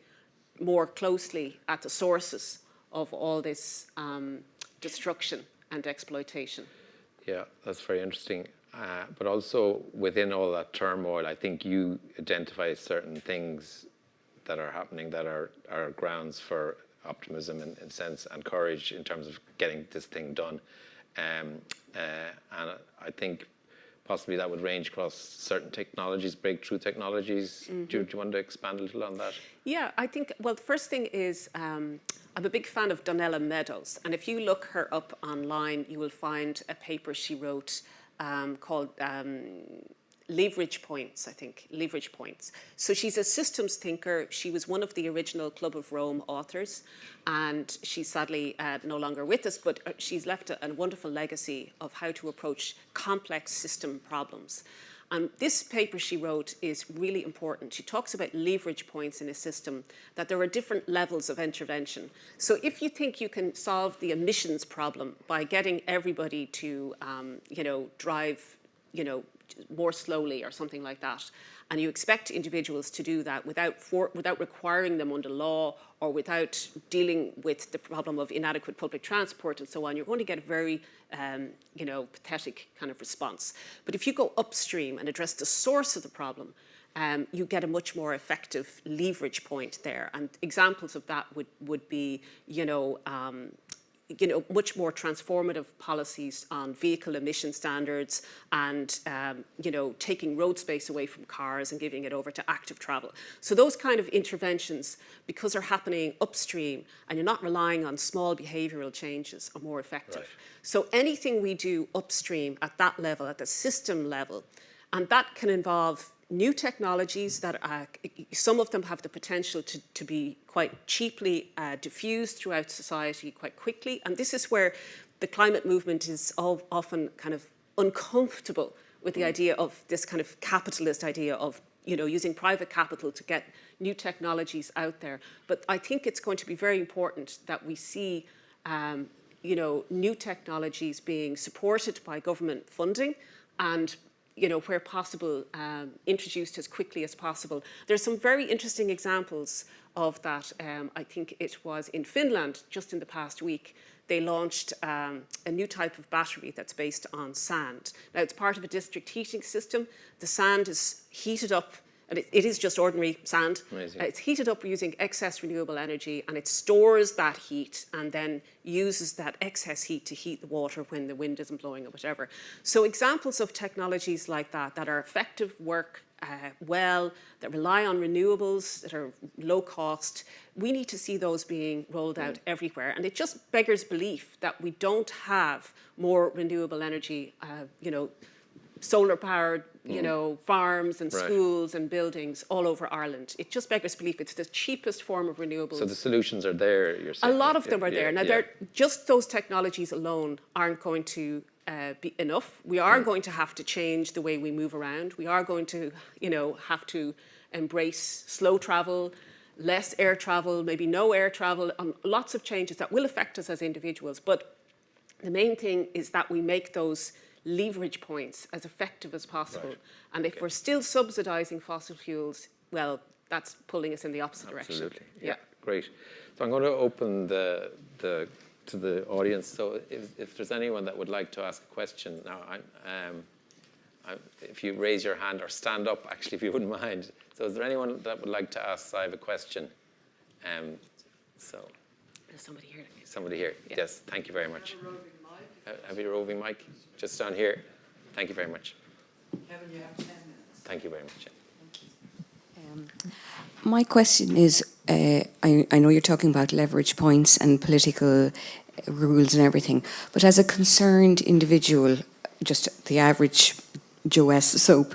more closely at the sources of all this destruction and exploitation. Yeah, that's very interesting. But also within all that turmoil, I think you identify certain things that are happening that are grounds for optimism in sense, and courage in terms of getting this thing done. And I think possibly that would range across certain technologies, breakthrough technologies. Do you want to expand a little on that? Yeah, I think, well, the first thing is, I'm a big fan of Donella Meadows, and if you look her up online, you will find a paper she wrote called Leverage Points, I think, Leverage Points. So she's a systems thinker. She was one of the original Club of Rome authors, and she's sadly no longer with us, but she's left a wonderful legacy of how to approach complex system problems. And this paper she wrote is really important. She talks about leverage points in a system, that there are different levels of intervention. So if you think you can solve the emissions problem by getting everybody to, drive, more slowly or something like that, and you expect individuals to do that without requiring them under law or without dealing with the problem of inadequate public transport and so on, you're going to get a very pathetic kind of response. But if you go upstream and address the source of the problem, you get a much more effective leverage point there. And examples of that would be, much more transformative policies on vehicle emission standards and, taking road space away from cars and giving it over to active travel. So those kind of interventions, because they're happening upstream and you're not relying on small behavioural changes, are more effective. Right. So anything we do upstream at that level, at the system level, and that can involve new technologies that some of them have the potential to be quite cheaply diffused throughout society quite quickly. And this is where the climate movement is often kind of uncomfortable with the idea of this kind of capitalist idea of using private capital to get new technologies out there. But I think it's going to be very important that we see new technologies being supported by government funding and where possible, introduced as quickly as possible. There's some very interesting examples of that. I think it was in Finland, just in the past week, they launched a new type of battery that's based on sand. Now, it's part of a district heating system. The sand is heated up, and it is just ordinary sand. It's heated up using excess renewable energy, and it stores that heat and then uses that excess heat to heat the water when the wind isn't blowing or whatever. So examples of technologies like that are effective, work, well, that rely on renewables, that are low cost. We need to see those being rolled out everywhere. And it just beggars belief that we don't have more renewable energy, solar powered, farms and schools and buildings all over Ireland. It just beggars belief. It's the cheapest form of renewables. So the solutions are there, you're saying? A lot of them are there. Now, just those technologies alone aren't going to be enough. We are going to have to change the way we move around. We are going to, have to embrace slow travel, less air travel, maybe no air travel, lots of changes that will affect us as individuals. But the main thing is that we make those leverage points as effective as possible. Right. And if we're still subsidising fossil fuels, well, that's pulling us in the opposite direction. Absolutely. Yeah. Great. So I'm going to open to the audience. So if there's anyone that would like to ask a question now, if you raise your hand or stand up, actually, if you wouldn't mind. So is there anyone that would like to ask Sadhbh a question? So there's somebody here. Somebody here. Yeah. Yes. Thank you very much. Have you a roving mic? Just down here. Thank you very much. Kevin, you have 10 minutes. Thank you very much. My question is, I know you're talking about leverage points and political rules and everything, but as a concerned individual, just the average Joe S. Soap,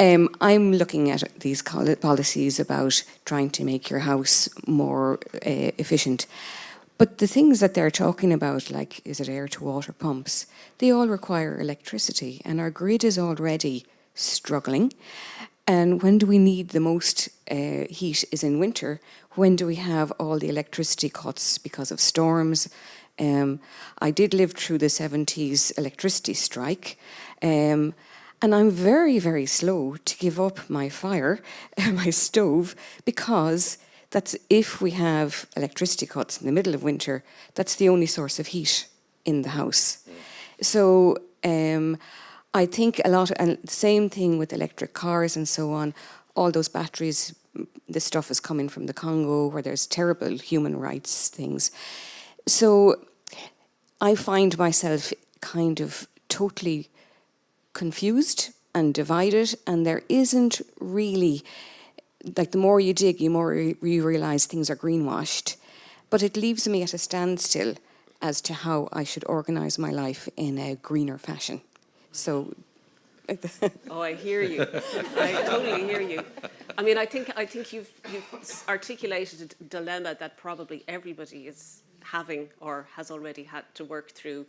I'm looking at these policies about trying to make your house more efficient. But the things that they're talking about, like, is it air-to-water pumps, they all require electricity, and our grid is already struggling. And when do we need the most heat is in winter. When do we have all the electricity cuts because of storms? I did live through the 70s electricity strike, and I'm very, very slow to give up my fire, my stove, because that's if we have electricity cuts in the middle of winter, that's the only source of heat in the house. So I think a lot, and the same thing with electric cars and so on, all those batteries, this stuff is coming from the Congo where there's terrible human rights things. So I find myself kind of totally confused and divided, and there isn't really, like, the more you dig, the more you realise things are greenwashed. But it leaves me at a standstill as to how I should organise my life in a greener fashion. So, oh, I hear you. I totally hear you. I mean, I think you've articulated a dilemma that probably everybody is having or has already had to work through.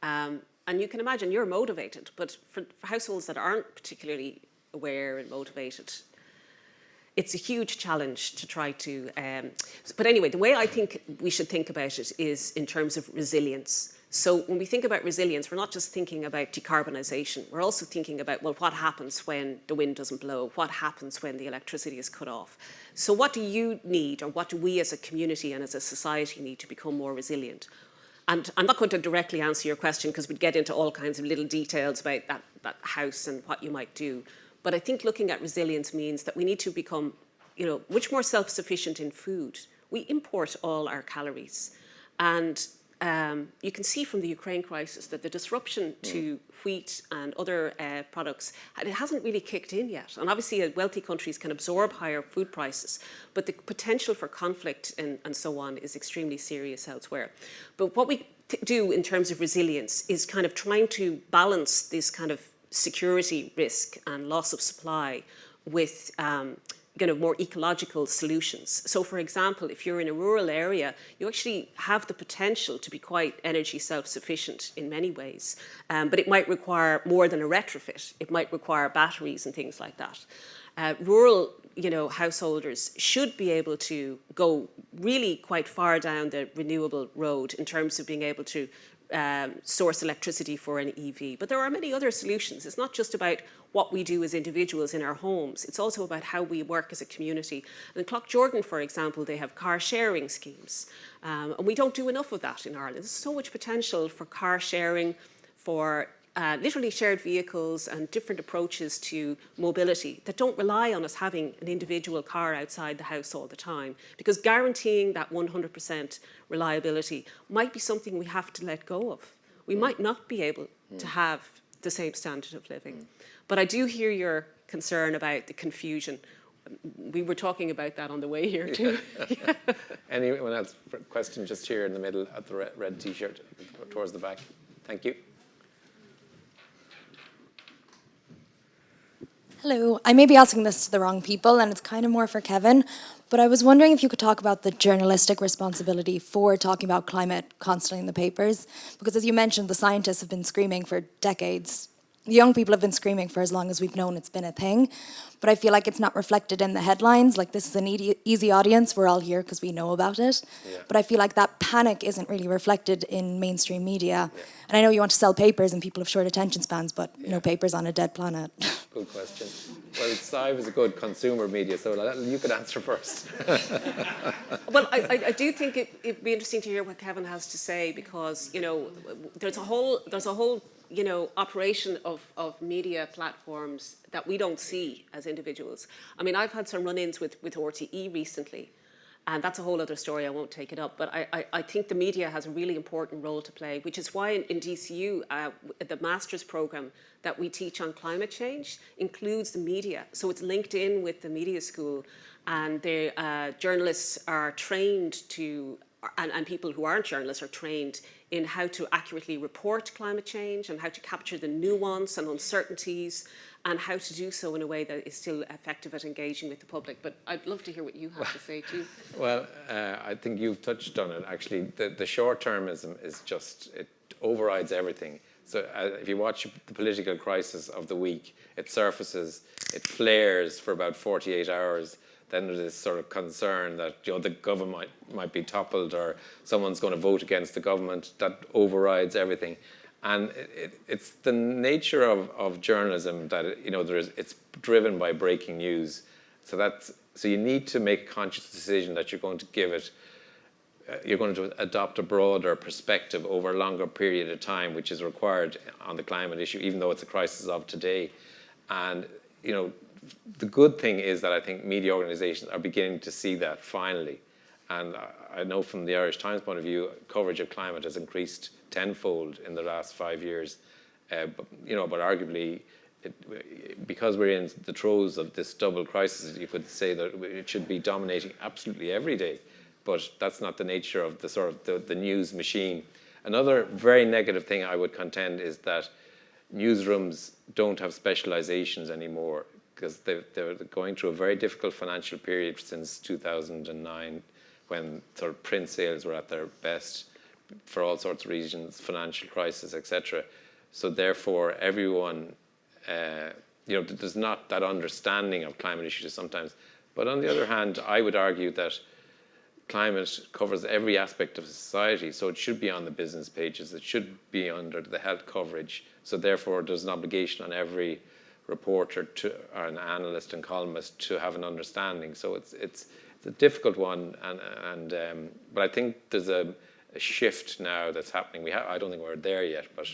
And you can imagine you're motivated, but for households that aren't particularly aware and motivated, it's a huge challenge to try to... but anyway, the way I think we should think about it is in terms of resilience. So when we think about resilience, we're not just thinking about decarbonisation. We're also thinking about, well, what happens when the wind doesn't blow? What happens when the electricity is cut off? So what do you need, or what do we as a community and as a society need to become more resilient? And I'm not going to directly answer your question because we'd get into all kinds of little details about that house and what you might do. But I think looking at resilience means that we need to become, much more self-sufficient in food. We import all our calories. And you can see from the Ukraine crisis that the disruption to wheat and other products, it hasn't really kicked in yet. And obviously wealthy countries can absorb higher food prices, but the potential for conflict and so on is extremely serious elsewhere. But what we do in terms of resilience is kind of trying to balance this kind of security risk and loss of supply with more ecological solutions. So for example, if you're in a rural area, you actually have the potential to be quite energy self-sufficient in many ways, but it might require more than a retrofit. It might require batteries and things like that. Rural householders should be able to go really quite far down the renewable road in terms of being able to source electricity for an EV. But there are many other solutions. It's not just about what we do as individuals in our homes. It's also about how we work as a community. And in Cloughjordan, for example, they have car sharing schemes. And we don't do enough of that in Ireland. There's so much potential for car sharing, for literally shared vehicles and different approaches to mobility that don't rely on us having an individual car outside the house all the time, because guaranteeing that 100% reliability might be something we have to let go of. We might not be able to have the same standard of living. But I do hear your concern about the confusion. We were talking about that on the way here too. Yeah. Anyone else? Question just here in the middle at the red T-shirt towards the back. Thank you. Hello, I may be asking this to the wrong people, and it's kind of more for Kevin, but I was wondering if you could talk about the journalistic responsibility for talking about climate constantly in the papers, because as you mentioned, the scientists have been screaming for decades. The young people have been screaming for as long as we've known it's been a thing, but I feel like it's not reflected in the headlines. Like, this is an easy audience, we're all here because we know about it, but I feel like that panic isn't really reflected in mainstream media. And I know you want to sell papers and people have short attention spans, but no papers on a dead planet. Good question. Well, Sadhbh is a good consumer media, so you could answer first. Well, I do think it'd be interesting to hear what Kevin has to say, because, you know, there's a whole you know, operation of media platforms that we don't see as individuals. I mean, I've had some run-ins with RTE recently, and that's a whole other story, I won't take it up, but I think the media has a really important role to play, which is why in DCU, the master's programme that we teach on climate change includes the media. So it's linked in with the media school, and the journalists are trained to, and people who aren't journalists are trained in how to accurately report climate change and how to capture the nuance and uncertainties and how to do so in a way that is still effective at engaging with the public. But I'd love to hear what you have to say too. Well, I think you've touched on it, actually. The short-termism is just, it overrides everything. So if you watch the political crisis of the week, it surfaces, it flares for about 48 hours. Then there's this sort of concern that, you know, the government might be toppled or someone's going to vote against the government. That overrides everything. And it's the nature of journalism that, you know, it's driven by breaking news. So you need to make a conscious decision that you're going to give it, you're going to adopt a broader perspective over a longer period of time, which is required on the climate issue, even though it's a crisis of today. And, you know, the good thing is that I think media organisations are beginning to see that finally. And I know from the Irish Times point of view, coverage of climate has increased tenfold in the last 5 years. But arguably, because we're in the throes of this double crisis, you could say that it should be dominating absolutely every day. But that's not the nature of the sort of the news machine. Another very negative thing I would contend is that newsrooms don't have specializations anymore, because they're going through a very difficult financial period since 2009, when sort of print sales were at their best for all sorts of reasons, financial crisis, etc. So therefore, everyone, there's not that understanding of climate issues sometimes. But on the other hand, I would argue that climate covers every aspect of society, so it should be on the business pages, it should be under the health coverage. So therefore, there's an obligation on every reporter or an analyst and columnist to have an understanding. So it's a difficult one, but I think there's a shift now that's happening. I don't think we're there yet, but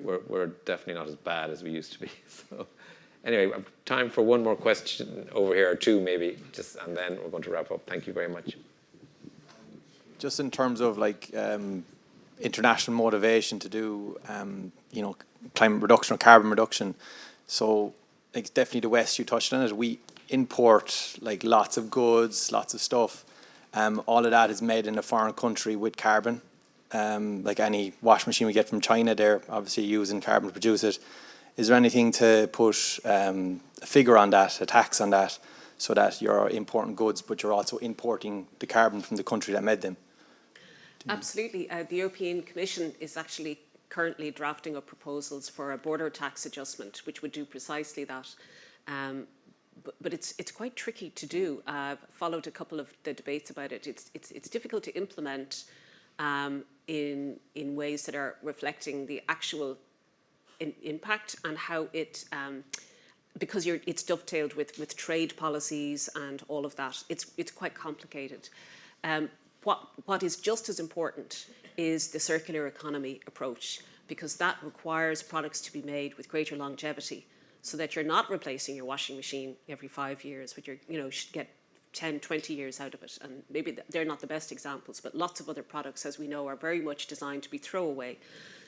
we're definitely not as bad as we used to be. So anyway, time for one more question over here, or two maybe, and then we're going to wrap up. Thank you very much. Just in terms of international motivation to do climate reduction or carbon reduction. So definitely the West, you touched on it, we import lots of goods, lots of stuff. All of that is made in a foreign country with carbon. Like any washing machine we get from China, they're obviously using carbon to produce it. Is there anything to put a figure on that, a tax on that, so that you're importing goods, but you're also importing the carbon from the country that made them? Absolutely. The European Commission is actually currently drafting up proposals for a border tax adjustment, which would do precisely that. But it's quite tricky to do. I've followed a couple of the debates about it. It's difficult to implement in ways that are reflecting the actual impact and how it, because it's dovetailed with trade policies and all of that. It's quite complicated. What is just as important is the circular economy approach, because that requires products to be made with greater longevity, so that you're not replacing your washing machine every 5 years, but you should get 10, 20 years out of it. And maybe they're not the best examples, but lots of other products, as we know, are very much designed to be throwaway.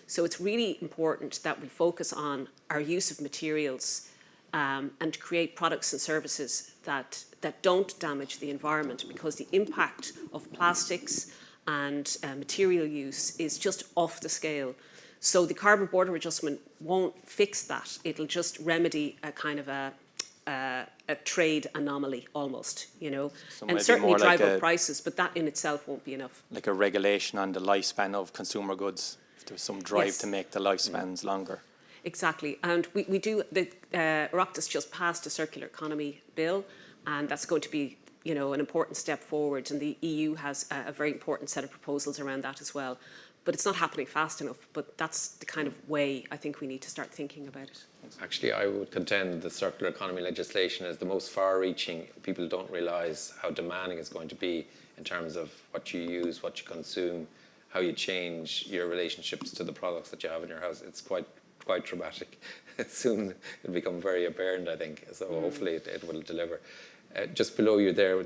So it's really important that we focus on our use of materials and to create products and services that don't damage the environment, because the impact of plastics and material use is just off the scale. So the carbon border adjustment won't fix that. It'll just remedy a kind of a trade anomaly almost, you know, So and maybe certainly more like drive up prices, but that in itself won't be enough. like a regulation on the lifespan of consumer goods. If there's some drive Yes. to make the lifespans longer. Exactly, and we do, the Oireachtas just passed a circular economy bill, and that's going to be, you know, an important step forward, and the EU has a very important set of proposals around that as well. But it's not happening fast enough, but that's the kind of way I think we need to start thinking about it. Actually, I would contend the circular economy legislation is the most far-reaching. People don't realise how demanding it's going to be in terms of what you use, what you consume, how you change your relationships to the products that you have in your house. It's quite dramatic. Soon it'll become very apparent, I think. So hopefully it will deliver. Just below you there, a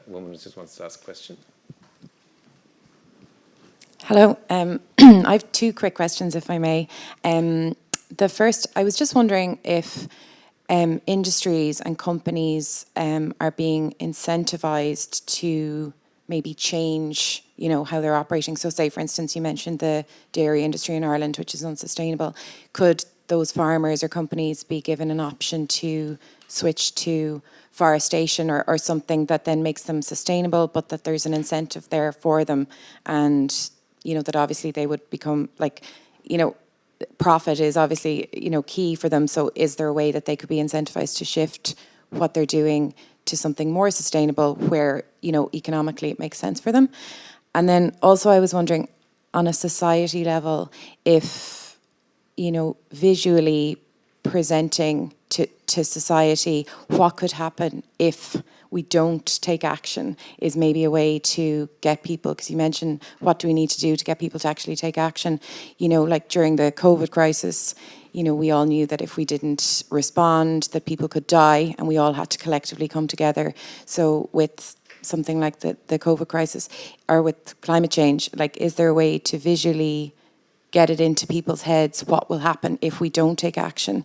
woman just wants to ask a question. Hello. I have two quick questions, if I may. The first, I was just wondering if industries and companies are being incentivized to maybe change, you know, how they're operating. So say, for instance, you mentioned the dairy industry in Ireland, which is unsustainable. Could those farmers or companies be given an option to switch to forestation or something that then makes them sustainable, but that there's an incentive there for them, and you know that obviously they would become, like, you know, profit is obviously, you know, key for them. So is there a way that they could be incentivized to shift what they're doing to something more sustainable where, you know, economically it makes sense for them? And then also I was wondering, on a society level, if, you know, visually presenting to society what could happen if we don't take action is maybe a way to get people, because you mentioned what do we need to do to get people to actually take action. You know, like during the COVID crisis, you know, we all knew that if we didn't respond, that people could die, and we all had to collectively come together. So with something like the COVID crisis, or with climate change, like, is there a way to visually get it into people's heads what will happen if we don't take action?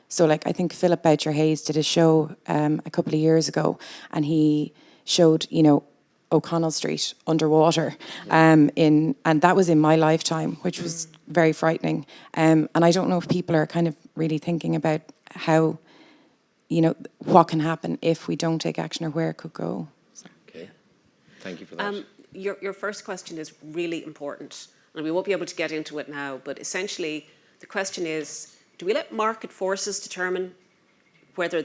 So like, I think Philip Boucher-Hayes did a show a couple of years ago, and he showed, you know, O'Connell Street underwater, and that was in my lifetime, which was very frightening. And I don't know if people are kind of really thinking about how, you know, what can happen if we don't take action, or where it could go. So. Okay, thank you for that. Your first question is really important, and we won't be able to get into it now, but essentially the question is, do we let market forces determine whether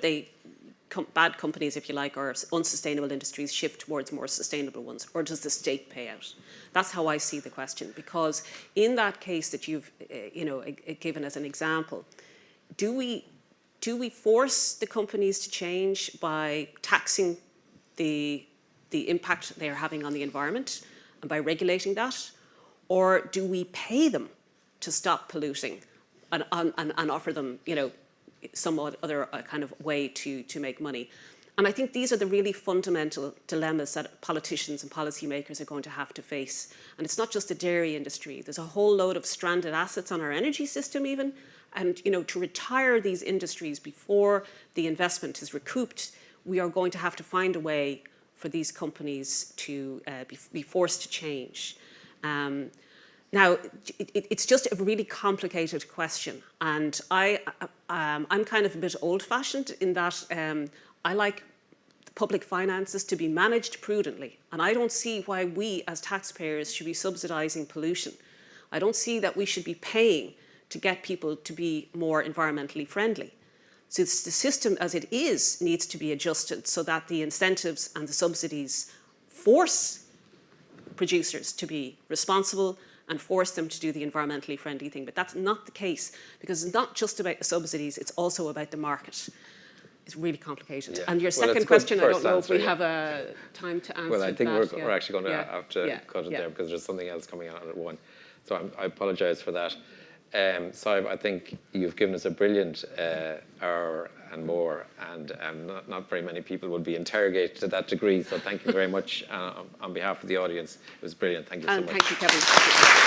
bad companies, if you like, or unsustainable industries shift towards more sustainable ones, or does the state pay out? That's how I see the question, because in that case that you've you know, given as an example, do we force the companies to change by taxing the impact they're having on the environment and by regulating that, or do we pay them to stop polluting and offer them, you know, some other kind of way to make money? And I think these are the really fundamental dilemmas that politicians and policymakers are going to have to face. And it's not just the dairy industry. There's a whole load of stranded assets on our energy system even. And, you know, to retire these industries before the investment is recouped, we are going to have to find a way for these companies to be forced to change. Now, it's just a really complicated question, and I'm kind of a bit old-fashioned in that I like public finances to be managed prudently, and I don't see why we as taxpayers should be subsidising pollution. I don't see that we should be paying to get people to be more environmentally friendly. So the system as it is needs to be adjusted so that the incentives and the subsidies force producers to be responsible and force them to do the environmentally friendly thing. But that's not the case, because it's not just about the subsidies, it's also about the market. It's really complicated. Yeah. And your second question, I don't know if we have a time to answer. Well, I think that. we're actually going to have to cut it there, because there's something else coming on at 1. So I apologise for that. Sadhbh, I think you've given us a brilliant hour and more, and not very many people would be interrogated to that degree. So thank you very much on behalf of the audience. It was brilliant. Thank you so much. And thank you, Kevin.